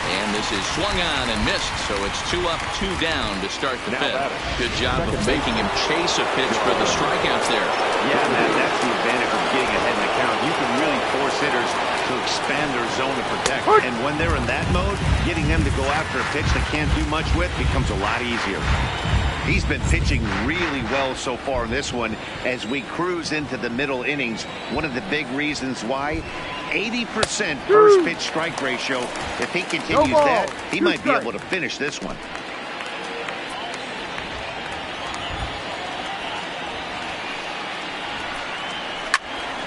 And this is swung on and missed, so it's 2 up, 2 down to start the 5th. Good job of making him chase a pitch for the strikeouts there. Yeah, man, that's the advantage of getting ahead in the count. You can really force hitters to expand their zone to protect. And when they're in that mode, getting them to go after a pitch they can't do much with becomes a lot easier. He's been pitching really well so far in this one as we cruise into the middle innings. One of the big reasons why, 80% first pitch strike ratio. If he continues that, he might be able to finish this one.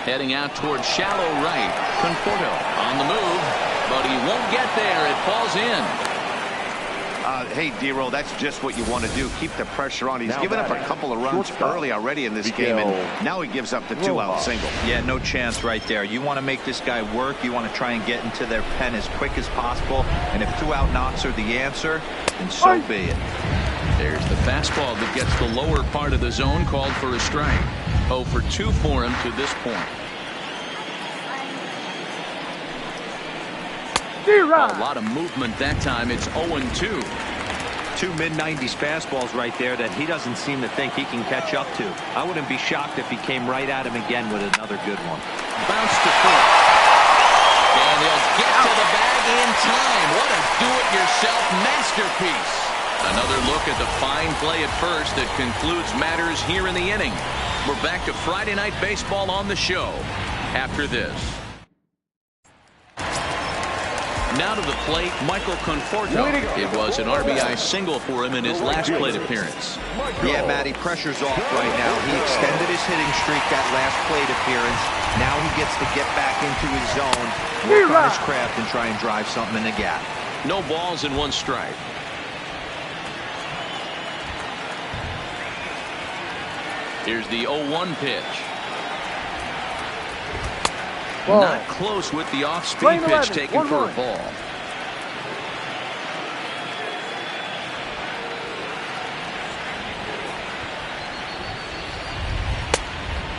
Heading out towards shallow right. Conforto on the move, but he won't get there. It falls in. Hey, D-Roll, that's just what you want to do. Keep the pressure on. He's given up a couple of runs early already in this game, and now he gives up the 2-out single. Yeah, no chance right there. You want to make this guy work. You want to try and get into their pen as quick as possible. And if 2-out knocks are the answer, then so be it. There's the fastball that gets the lower part of the zone, called for a strike. 0 for 2 for him to this point. A lot of movement that time. It's 0-2. 2 mid-90s fastballs right there that he doesn't seem to think he can catch up to. I wouldn't be shocked if he came right at him again with another good one. Bounce to first. And he'll get to the bag in time. What a do-it-yourself masterpiece. Another look at the fine play at first that concludes matters here in the inning. We're back to Friday Night Baseball on the show after this. Now to the plate, Michael Conforto. It was an RBI single for him in his last plate appearance. Yeah, Matty, pressure's off right now. He extended his hitting streak that last plate appearance. Now he gets to get back into his zone, work on his craft, and try and drive something in the gap. No balls and 1 strike. Here's the 0-1 pitch. Ball. Not close with the off-speed pitch taken for a ball.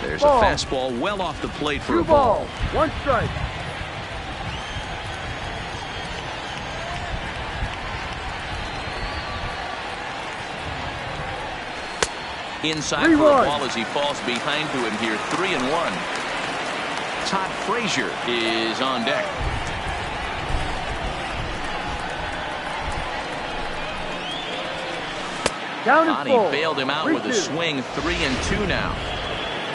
There's a fastball well off the plate for a ball. 1 strike. Inside for a ball as he falls behind to him here. 3-1. Frazier is on deck. Down and Bonnie full. bailed him out with a 3-2. swing. 3-2 now.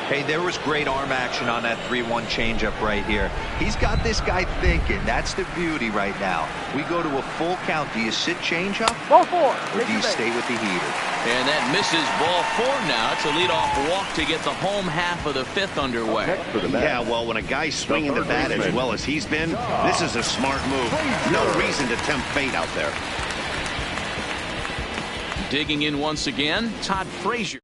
Hey, there was great arm action on that 3-1 changeup right here. He's got this guy thinking. That's the beauty right now. We go to a full count. Do you sit changeup? Ball 4. Or Take do you your stay base. with the heater? And that misses ball 4 now. It's a leadoff walk to get the home half of the 5th underway. Next for the bat. Yeah, well, when a guy's swinging the third bat as baseman. well as he's been, this is a smart move. No reason to tempt fate out there. Digging in once again, Todd Frazier.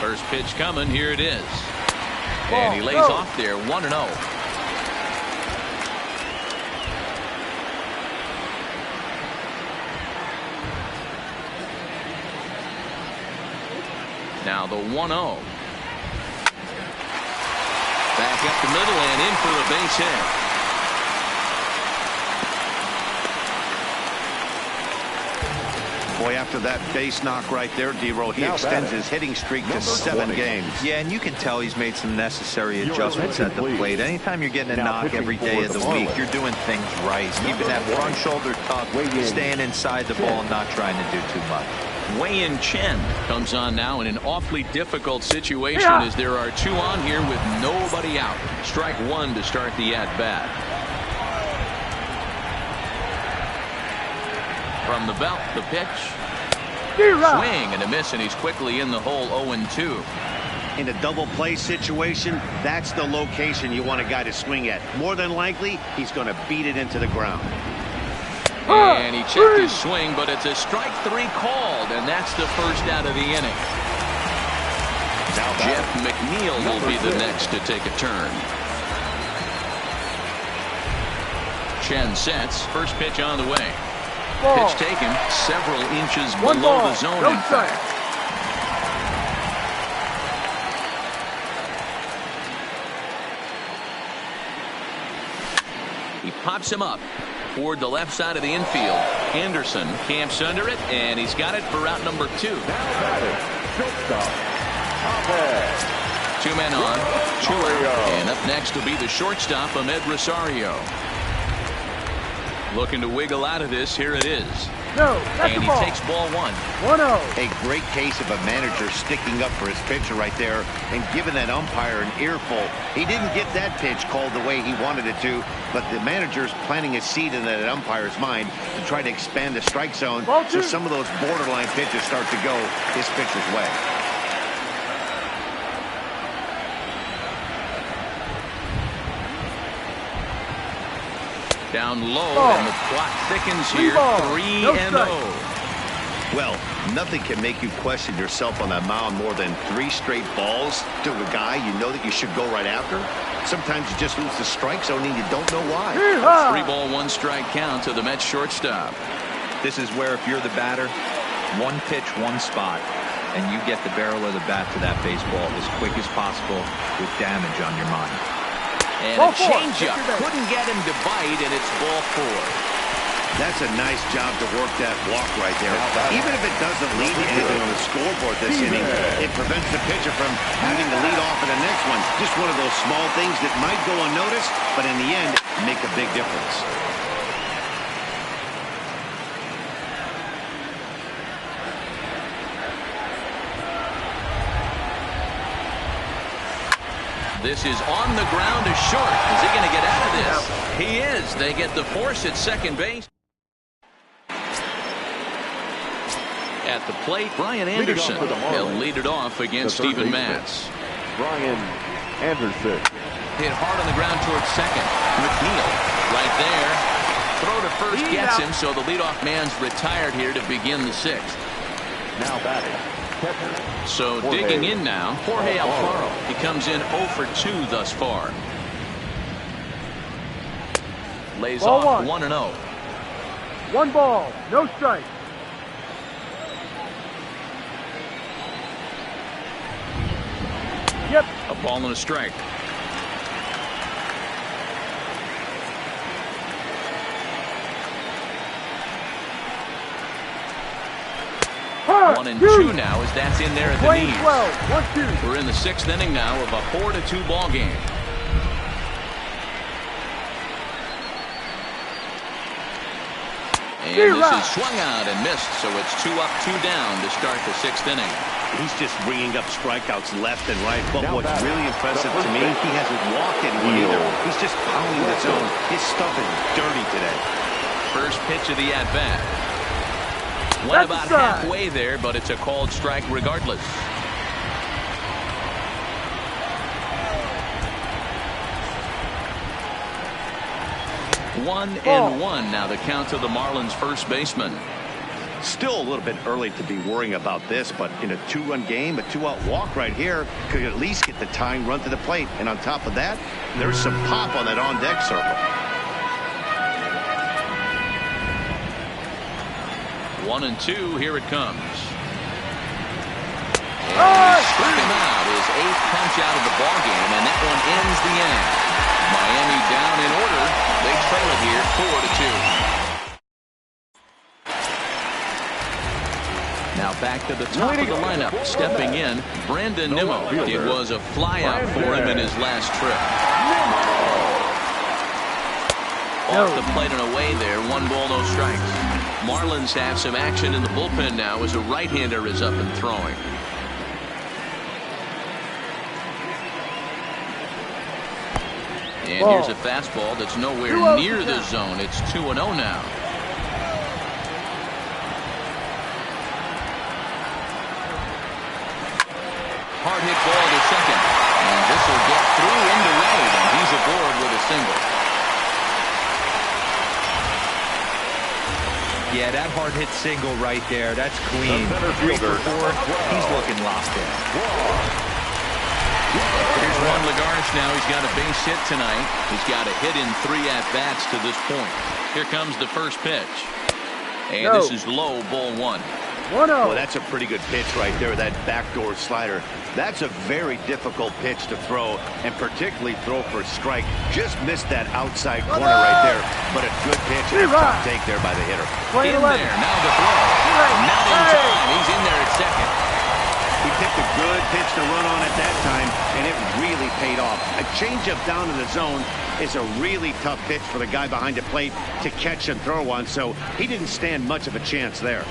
First pitch coming. Here it is. And he lays off there. 1-0. Now the 1-0. Back up the middle and in for a base hit. Boy, after that base knock right there, D-Roll, he Now extends batting. his hitting streak to Number 7 20. games. Yeah, and you can tell he's made some necessary adjustments attention, at the please. plate. Anytime you're getting a Now knock pitching every for day of the the week, Marlins. you're doing things right. Keeping that Number front 20. shoulder tucked, Weighing staying inside the ball, and not trying to do too much. Wei-Yin Chen comes on now in an awfully difficult situation Yeah. as there are 2 on here with nobody out. Strike 1 to start the at-bat. From the belt, the pitch. D-Rock. Swing and a miss, and he's quickly in the hole. 0-2. In a double play situation, that's the location you want a guy to swing at. More than likely, he's going to beat it into the ground. And he checked his swing, but it's a strike 3 called, and that's the first out of the inning. Now Jeff batting. McNeil will be the next to take a turn. Chen sets. First pitch on the way. Ball. Pitch taken several inches 1 below ball. the zone, No in strike. fact. He pops him up toward the left side of the infield. Anderson camps under it, and he's got it for route number 2. Now batting. Shortstop. Lopez. 2 men on, 2 Rosario. out. And up next will be the shortstop, Ahmed Rosario. Looking to wiggle out of this. Here it is. No, that's And the he ball. takes ball 1. 1-0. A great case of a manager sticking up for his pitcher right there and giving that umpire an earful. He didn't get that pitch called the way he wanted it to, but the manager's planting a seed in that umpire's mind to try to expand the strike zone Ball so 2. some of those borderline pitches start to go his pitcher's way. Down low, Ball. and the clock thickens 3 here. balls. 3-0. No strike. Well, nothing can make you question yourself on that mound more than 3 straight balls to a guy you know that you should go right after. Sometimes you just lose the strike zone and you don't know why. Yeehaw. 3 ball, 1 strike count to the Mets shortstop. This is where if you're the batter, 1 pitch, 1 spot, and you get the barrel of the bat to that baseball as quick as possible with damage on your mind. And Ball a 4. changeup. Take your base. Couldn't get him to bite, and it's ball 4. That's a nice job to work that walk right there. Even if it doesn't lead to anything on the scoreboard this inning, it prevents the pitcher from having to lead off in the next one. Just one of those small things that might go unnoticed, but in the end, make a big difference. This is on the ground to short. Is he going to get out of this? He is. They get the force at second base. At the plate, Brian Anderson. for the Marlins. He'll lead it off against The third Steven baseman. Matz. Brian Anderson. Hit hard on the ground towards second. McNeil right there. Throw to first Lead gets out. him, so the leadoff man's retired here to begin the 6th. Now batting. Catcher. So Jorge digging in now, Jorge Alfaro. Alfaro. He comes in 0 for 2 thus far. Lays Ball off 1. 1-0. 1 ball. No strike. A ball and a strike. Hard, 1-2 now as that's in there at the Playing knees. 12, 1-2. We're in the 6th inning now of a 4-2 ball game. And this is swung out and missed, so it's 2 up, 2 down to start the 6th inning. He's just bringing up strikeouts left and right. But what's really impressive to me, he hasn't walked anyone either. He's just pounding the zone. His stuff is dirty today. First pitch of the at-bat. Went about halfway there, but it's a called strike regardless. One and one now the count to the Marlins first baseman. Still a little bit early to be worrying about this, but in a 2-run game, a 2-out walk right here could at least get the tying run to the plate. And on top of that, there's some pop on that on-deck circle. 1-2, here it comes. And he struck him out, his 8th punch out of the ballgame, and that one ends the inning. Miami down in order. They trail it here 4-2. Now back to the top of the lineup. Stepping in, Brandon Nimmo. It was a flyout for him in his last trip. Off the plate and away there. 1 ball, no strikes. Marlins have some action in the bullpen now as a right-hander is up and throwing. And here's a fastball that's nowhere near the zone. It's 2-0 now. Hard hit ball to second. And this will get through into right, and he's aboard with a single. Yeah, that hard hit single right there. That's clean. 3 for 4. He's looking locked in. Here's Juan Lagares now. He's got a base hit tonight. He's got a hit in 3 at-bats to this point. Here comes the first pitch. And this is low, ball 1. Well, that's a pretty good pitch right there, that backdoor slider. That's a very difficult pitch to throw, and particularly throw for a strike. Just missed that outside corner right there, but a good pitch and a top take there by the hitter. In there, now the throw. Not in time. He's in there at second. He picked a good pitch to run on at that time, and it really paid off. A changeup down in the zone is a really tough pitch for the guy behind the plate to catch and throw on, so he didn't stand much of a chance there.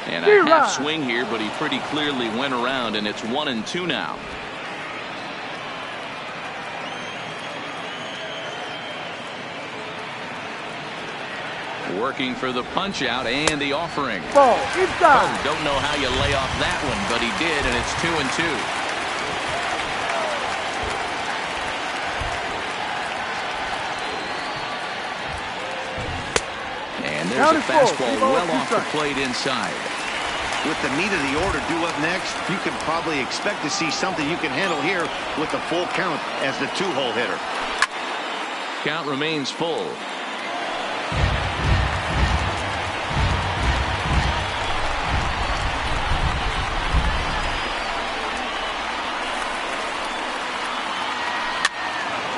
And a half swing here, but he pretty clearly went around, and it's 1-2 now. Working for the punch out and the offering. Ball inside. Oh, don't know how you lay off that one, but he did, and it's 2-2. And there's a fastball well off the plate inside. With the meat of the order due up next, you can probably expect to see something you can handle here with the full count as the 2-hole hitter. Count remains full.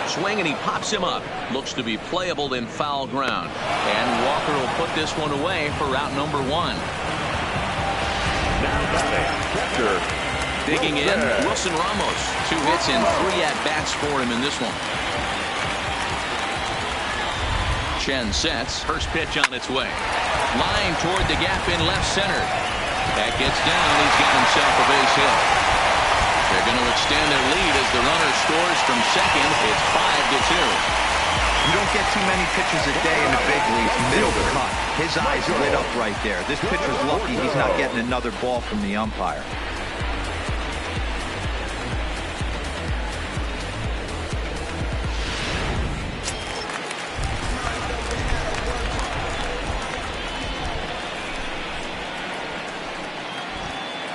Swing, and he pops him up. Looks to be playable in foul ground. And Walker will put this one away for route number 1. Digging in, Wilson Ramos. 2 hits and 3 at-bats for him in this one. Chen sets. First pitch on its way. Line toward the gap in left center. That gets down. He's got himself a base hit. They're going to extend their lead as the runner scores from second. It's 5-2. You don't get too many pitches a day in the big leagues. Middle cut. His eyes lit up right there. This pitcher's lucky he's not getting another ball from the umpire.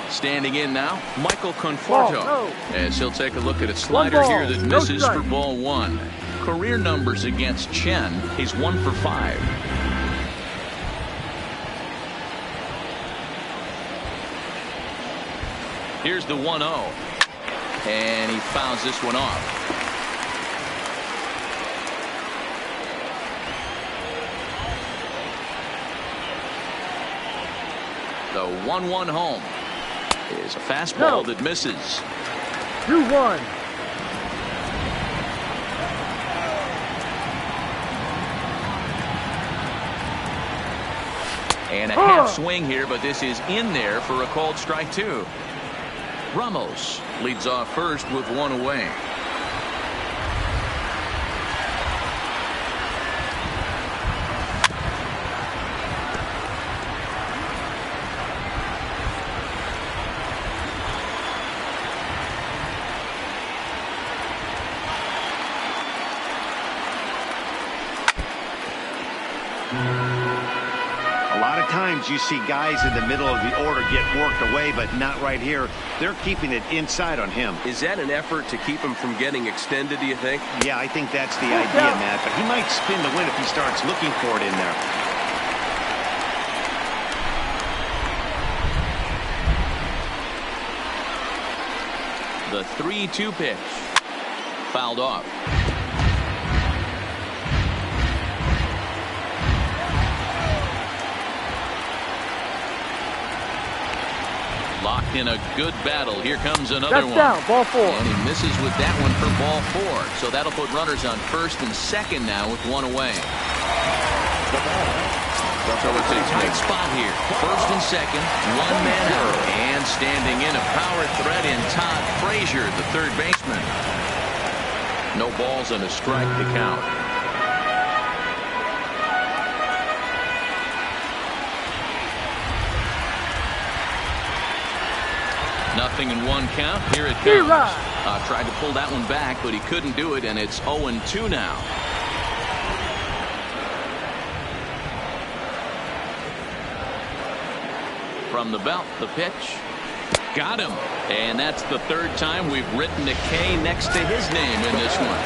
Standing in now, Michael Conforto, as he'll take a look at a slider here that misses for ball 1. career numbers against Chen. He's 1 for 5. Here's the 1-0. And he fouls this one off. The 1-1 home is a fastball that misses. 2-1. And a half swing here, but this is in there for a called strike 2. Ramos leads off first with 1 away. You see guys in the middle of the order get worked away, but not right here. They're keeping it inside on him. Is that an effort to keep him from getting extended, do you think? Yeah, I think that's the idea, Matt. But he might spin the win if he starts looking for it in there. The 3-2 pitch. Fouled off. Locked in a good battle. Here comes another one. Down, ball 4. And he misses with that one for ball 4. So that'll put runners on first and second now with 1 away. So it's a tight spot here. First and second, 1 man out. And standing in a power threat in Todd Frazier, the third baseman. No balls and a strike to count. Nothing in 1 count. Here it comes. Tried to pull that one back, but he couldn't do it, and it's 0-2 now. From the belt, the pitch. Got him. And that's the 3rd time we've written a K next to his name in this one.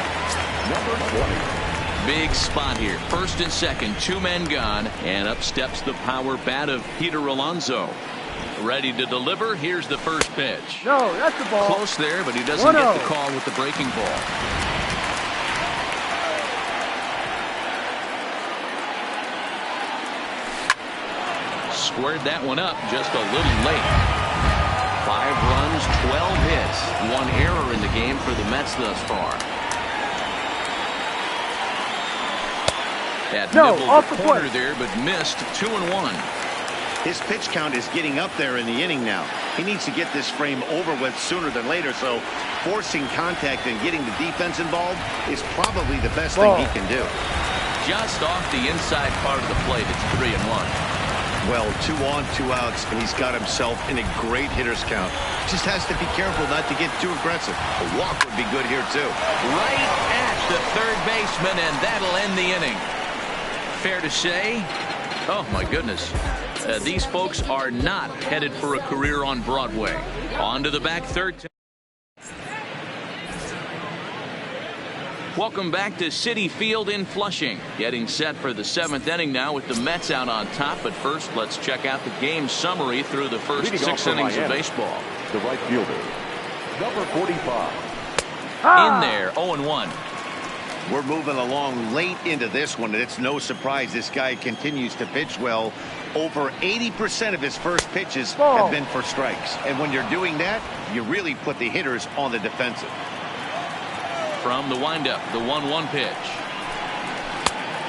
Big spot here. First and second, 2 men gone, and up steps the power bat of Peter Alonso. Ready to deliver. Here's the first pitch. No, that's the ball. Close there, but he doesn't get the call with the breaking ball. Squared that one up just a little late. 5 runs, 12 hits, 1 error in the game for the Mets thus far. That nibbled off the the corner plate. there, but missed 2-1. His pitch count is getting up there in the inning now. He needs to get this frame over with sooner than later, so forcing contact and getting the defense involved is probably the best thing he can do. Just off the inside part of the plate, it's 3-1. Well, 2 on, 2 outs, and he's got himself in a great hitter's count. Just has to be careful not to get too aggressive. A walk would be good here, too. Right at the third baseman, and that'll end the inning. Fair to say, oh my goodness, these folks are not headed for a career on Broadway. On to the back third. Welcome back to Citi Field in Flushing. Getting set for the 7th inning now with the Mets out on top. But first, let's check out the game summary through the first 6 innings of baseball. The right fielder, number 45. In there, 0-1. We're moving along late into this one, and it's no surprise this guy continues to pitch well. Over 80% of his first pitches have been for strikes. And when you're doing that, you really put the hitters on the defensive. From the windup, the 1-1 pitch.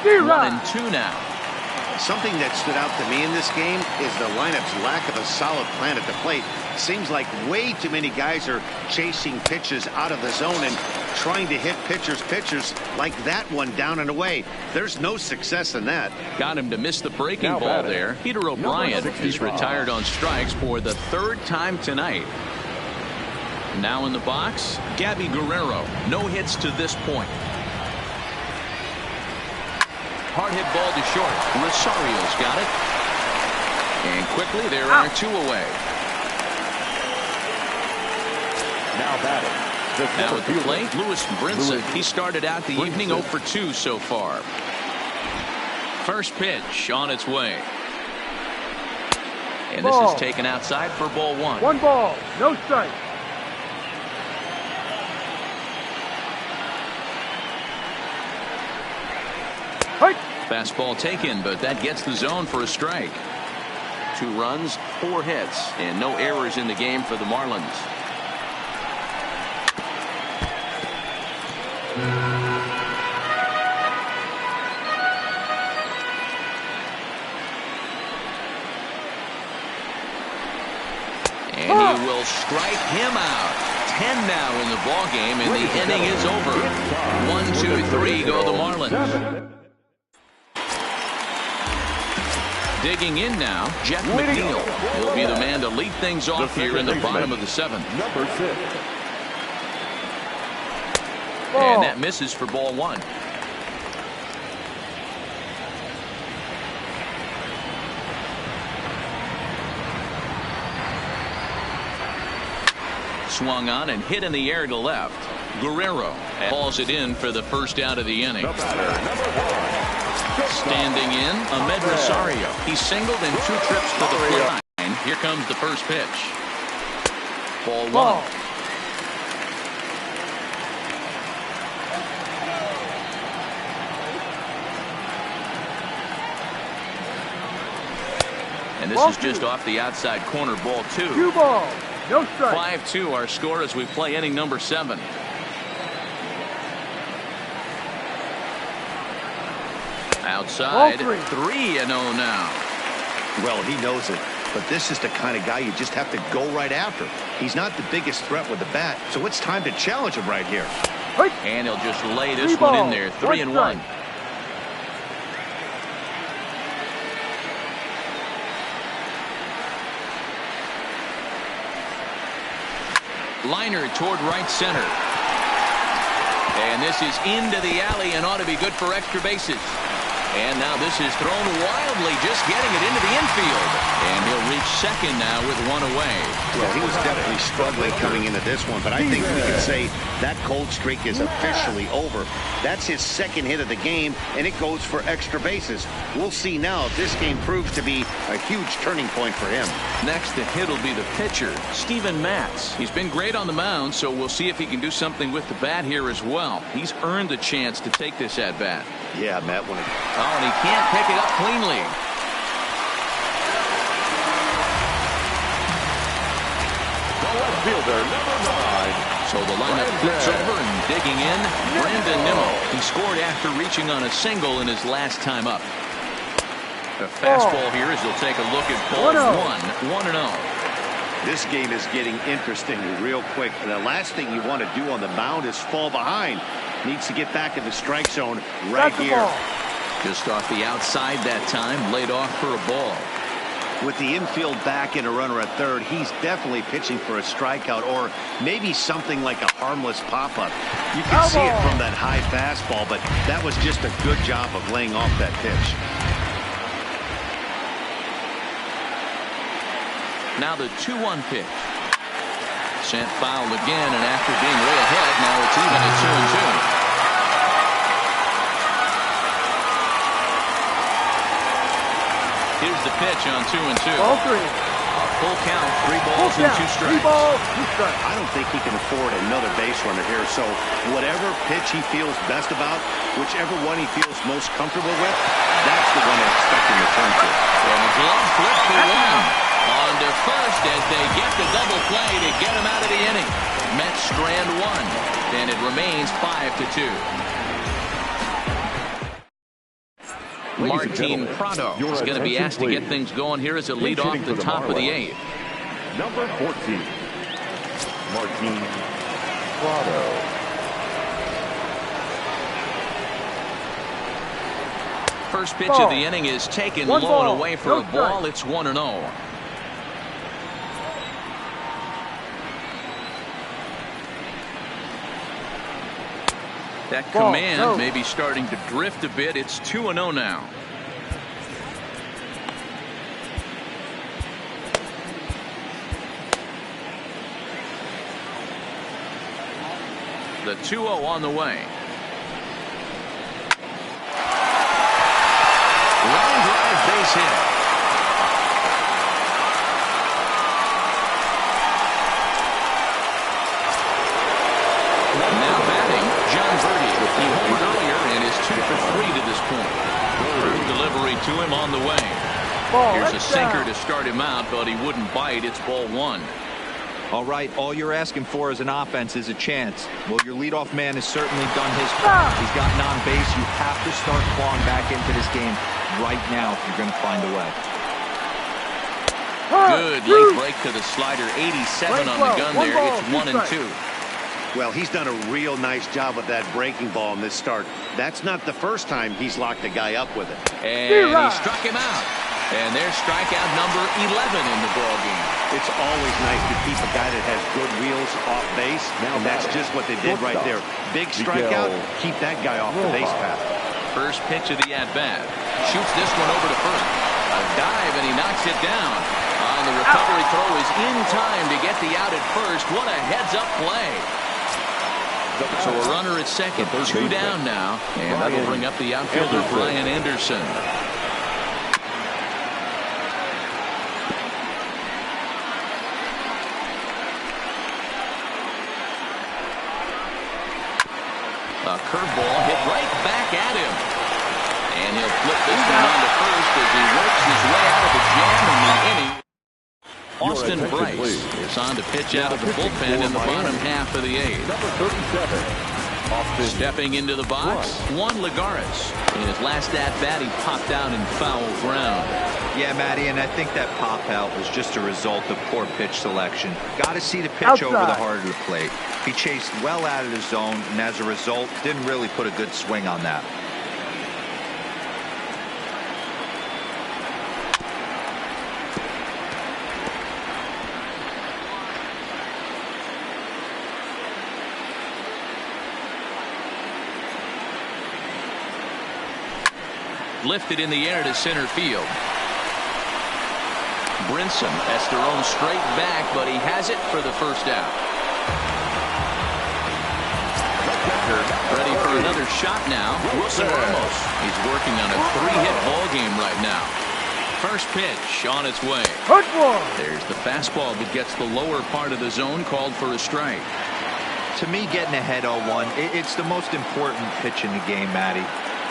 1-2 now. Something that stood out to me in this game is the lineup's lack of a solid plan at the plate. Seems like way too many guys are chasing pitches out of the zone and trying to hit pitchers like that one down and away. There's no success in that. Got him to miss the breaking ball there. Peter O'Brien is retired on strikes for the 3rd time tonight. Now in the box, Gabby Guerrero. No hits to this point. Hard hit ball to short. Rosario's got it. And quickly there are 2 away. Now batting, Now at the plate, Lewis Brinson. He started out the evening 0 for 2 so far. First pitch on its way. And this is taken outside for ball 1. 1 ball, no strike. Fastball taken, but that gets the zone for a strike. 2 runs, 4 hits, and no errors in the game for the Marlins. And he will strike him out. 10 now in the ball game, and the inning is over. 1, 2, 3 go the Marlins. Digging in now, Jeff McNeil. He'll be the man to lead things off here in the bottom of the 7th. Number 6. And that misses for ball 1. Swung on and hit in the air to left. Guerrero hauls it in for the first out of the inning. The batter, number 1. Standing in, Ahmed Rosario. He singled in 2 trips to the plate line. Here comes the first pitch. Ball 1. And this is just off the outside corner, ball 2. 2 balls, no strike. 5-2 our score as we play inning number 7. Outside, 3-0 now. Well, he knows it, but this is the kind of guy you just have to go right after. He's not the biggest threat with the bat, so it's time to challenge him right here. And he'll just lay this one in there. 3-1. Liner toward right center. And this is into the alley and ought to be good for extra bases. And now this is thrown wildly, just getting it into the infield. And he'll reach second now with 1 away. Well, he was definitely struggling coming into this one, but I think we can say that cold streak is officially over. That's his 2nd hit of the game, and it goes for extra bases. We'll see now if this game proves to be a huge turning point for him. Next to hit will be the pitcher, Steven Matz. He's been great on the mound, so we'll see if he can do something with the bat here as well. He's earned the chance to take this at bat. Yeah, Matt. Oh, and he can't pick it up cleanly. The left fielder, number 9. So the lineup flips over and digging in, Brandon Nimmo. He scored after reaching on a single in his last time up. The fastball here as he'll take a look at ball 1. 1-0. This game is getting interesting real quick, and the last thing you want to do on the mound is fall behind. Needs to get back in the strike zone right here. Just off the outside that time, laid off for a ball. With the infield back and a runner at third, he's definitely pitching for a strikeout or maybe something like a harmless pop-up. You can see it from that high fastball, but that was just a good job of laying off that pitch. Now the 2-1 pitch. Sent foul again, and after being way ahead, now it's even at 2-2. Here's the pitch on 2-2. Ball 3. Full count, 3 balls and 2 strikes. 3 balls, 2 strikes. I don't think he can afford another base runner here, so whatever pitch he feels best about, whichever one he feels most comfortable with, that's the one I expect him to turn to. And a glove flip for 1. On to first as they get the double play to get him out of the inning. Mets strand 1, and it remains 5-2. Martin Prado is going to be asked to get things going here as a lead off the top of the 8th. Number 14, Martin Prado. First pitch of the inning is taken low and away for a ball. It's 1-0. That command may be starting to drift a bit. It's 2-0 now. The 2-0 on the way. Line drive base hit. Now batting, John Verdi. He homered earlier and is 2 for 3 to this point. Through delivery to him on the way. Here's a sinker to start him out, but he wouldn't bite. It's ball 1. All right, all you're asking for as an offense is a chance. Well, your leadoff man has certainly done his part. He's gotten on base. You have to start clawing back into this game right now if you're going to find a way. Good late break to the slider. 87 on the gun there. It's 1-2. Well, he's done a real nice job with that breaking ball in this start. That's not the first time he's locked a guy up with it. And he struck him out. And there's strikeout number 11 in the ballgame. It's always nice to keep a guy that has good wheels off base, and that's just what they did right there. Big strikeout, keep that guy off the base path. First pitch of the at-bat. Shoots this one over to first. A dive, and he knocks it down. On the recovery throw is in time to get the out at first. What a heads-up play. So a runner at second. 2 down now, and that'll bring up the outfielder, Brian Anderson. A curveball hit right back at him. And he'll flip this one on to first as he works his way out of the jam in the inning. Austin Bryce is on to pitch out of the bullpen in the bottom half of the 8th. Stepping into the box, Juan Lagares. In his last at-bat, he popped out in foul ground. Yeah, Matty, and I think that pop-out was just a result of poor pitch selection. Got to see the pitch over the heart of the plate. He chased well out of the zone, and as a result, didn't really put a good swing on that. Lifted in the air to center field. Brinson has thrown straight back, but he has it for the first out. Ready for another shot now. Wilson Ramos. He's working on a 3-hit ball game right now. First pitch on its way. There's the fastball that gets the lower part of the zone, called for a strike. To me, getting ahead 0-1, it's the most important pitch in the game, Matty.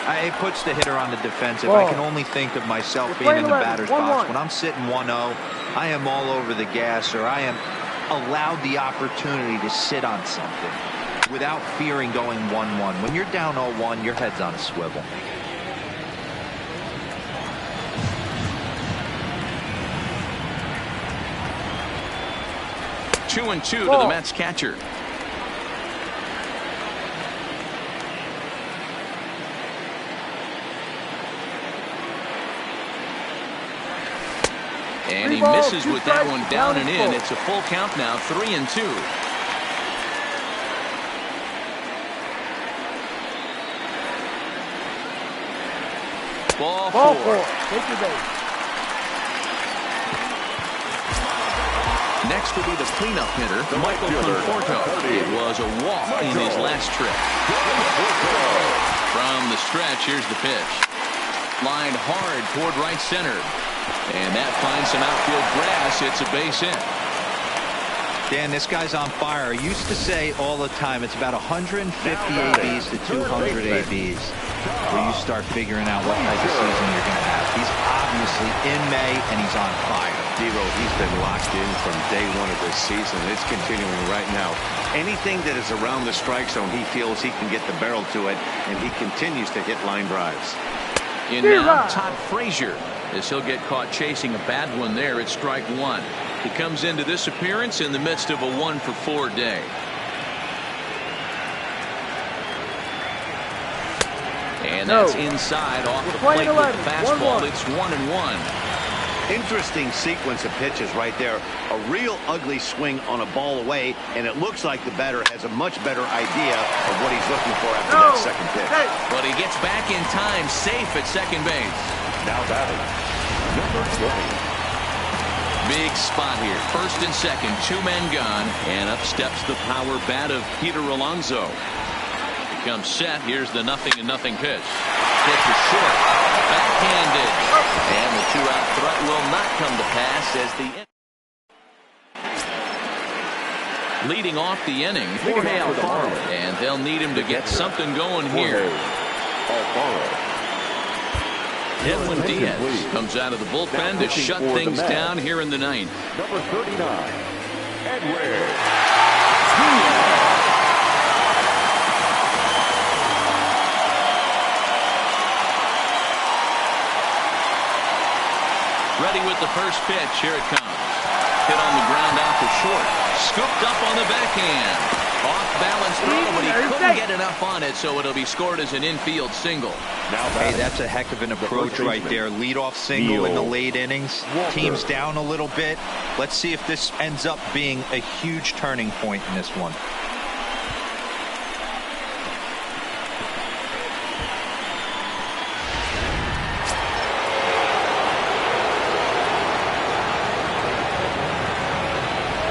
It puts the hitter on the defensive. I can only think of myself being in the batter's box. When I'm sitting 1-0, I am all over the gas, or I am allowed the opportunity to sit on something without fearing going 1-1. When you're down 0-1, your head's on a swivel. Two and two to the Mets catcher. And he misses with that one down and in. It's a full count now, 3-2. Ball four. Take your base. Next will be the cleanup hitter, Michael Conforto. It was a walk in his last trip. From the stretch, here's the pitch. Lined hard toward right center. And that finds some outfield grass. It's a base hit. Dan, this guy's on fire. I used to say all the time, it's about 150 ABs to 200 ABs where you start figuring out what type of season you're going to have. He's obviously in May, and he's on fire. Dero, he's been locked in from day one of this season. It's continuing right now. Anything that is around the strike zone, he feels he can get the barrel to it, and he continues to hit line drives. In now, Todd Frazier, as he'll get caught chasing a bad one there at strike one. He comes into this appearance in the midst of a 1-for-4 day. And that's inside off the plate with the fastball. It's 1-1. Interesting sequence of pitches right there. A real ugly swing on a ball away, and it looks like the batter has a much better idea of what he's looking for after that second pitch. But he gets back in time, safe at second base. Now batting, number 20. Big spot here. First and second, 2 men gone. And up steps the power bat of Peter Alonso. Becomes set. Here's the 0-0 pitch. Pitch is short. Backhanded. And the 2-out threat will not come to pass as the leading off the inning. And they'll need him to get something going here. Edwin Diaz comes out of the bullpen to shut things down here in the 9th. Number 39, Edwin. Ready with the first pitch. Here it comes. Hit on the ground out to short. Scooped up on the backhand. Off balance throw, but he couldn't get enough on it, so it'll be scored as an infield single. Hey, that's a heck of an approach right there. Leadoff single in the late innings. Team's down a little bit. Let's see if this ends up being a huge turning point in this one.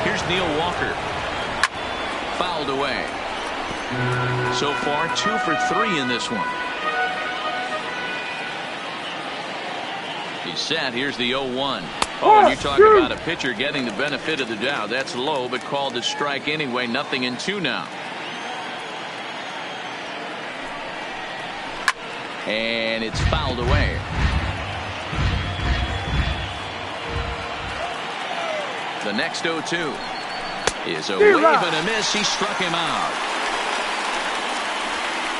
Here's Neil Walker. Fouled away. So far 2 for 3 in this one. He's set. Here's the 0-1. Oh, and you talk about a pitcher getting the benefit of the doubt. That's low, but called to strike anyway. 0-2 now. And it's fouled away. The next 0-2 is a wave and a miss. He struck him out.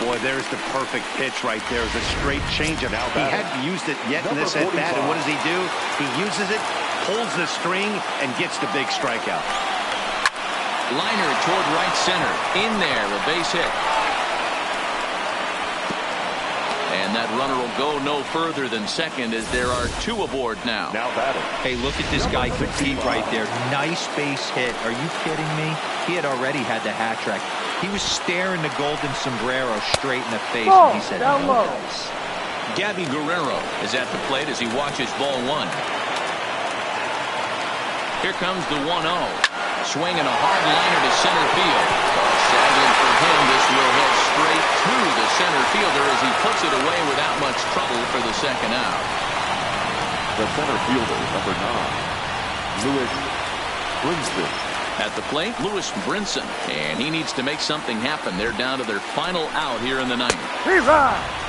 Boy, there's the perfect pitch right there. It's a straight changeup. He hadn't used it yet in this at-bat, and what does he do? He uses it, pulls the string, and gets the big strikeout. Liner toward right center. In there, a base hit. And that runner will go no further than second as there are 2 aboard now. Hey, look at this guy compete right there. Nice base hit. Are you kidding me? He had already had the hat trick. He was staring the golden sombrero straight in the face, and he said, "No, guys." Gabby Guerrero is at the plate as he watches ball 1. Here comes the 1-0. Swinging a hard liner to center field. Sadly for him, this will head straight to the center fielder as he puts it away without much trouble for the second out. The center fielder, number 9, Lewis Brinson. At the plate, Lewis Brinson, and he needs to make something happen. They're down to their final out here in the 9th.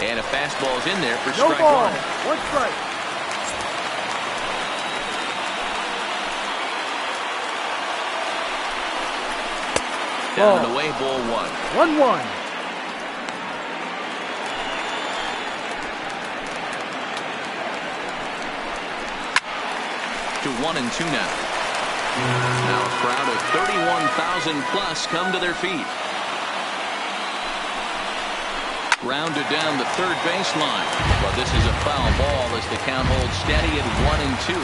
And a fastball's in there for strike 1. 1 strike. Down and away, ball 1. 1-1. To 1-2 now. Now a crowd of 31,000 plus come to their feet. Grounded down the third baseline. But this is a foul ball as the count holds steady at 1-2.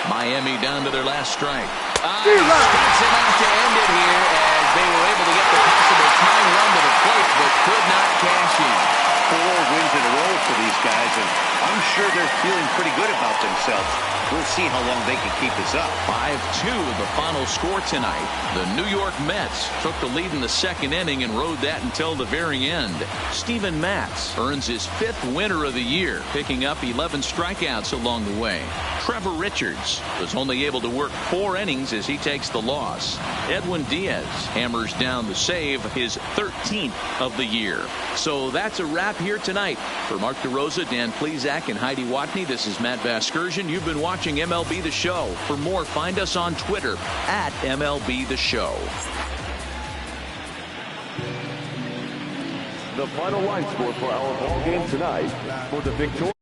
Miami down to their last strike. He strikes him out to end it here as they were able to get the possible tying run to the plate but could not cash in. 4 wins in a row for these guys, and I'm sure they're feeling pretty good about themselves. We'll see how long they can keep this up. 5-2 the final score tonight. The New York Mets took the lead in the second inning and rode that until the very end. Steven Matz earns his 5th winner of the year, picking up 11 strikeouts along the way. Trevor Richards was only able to work 4 innings as he takes the loss. Edwin Diaz hammers down the save, his 13th of the year. So that's a wrap here tonight. For Mark DeRosa, Dan Plesac, and Heidi Watney, this is Matt Vasgersian. You've been watching MLB The Show. For more, find us on Twitter at MLB The Show. The final line score for our ball game tonight for the victory.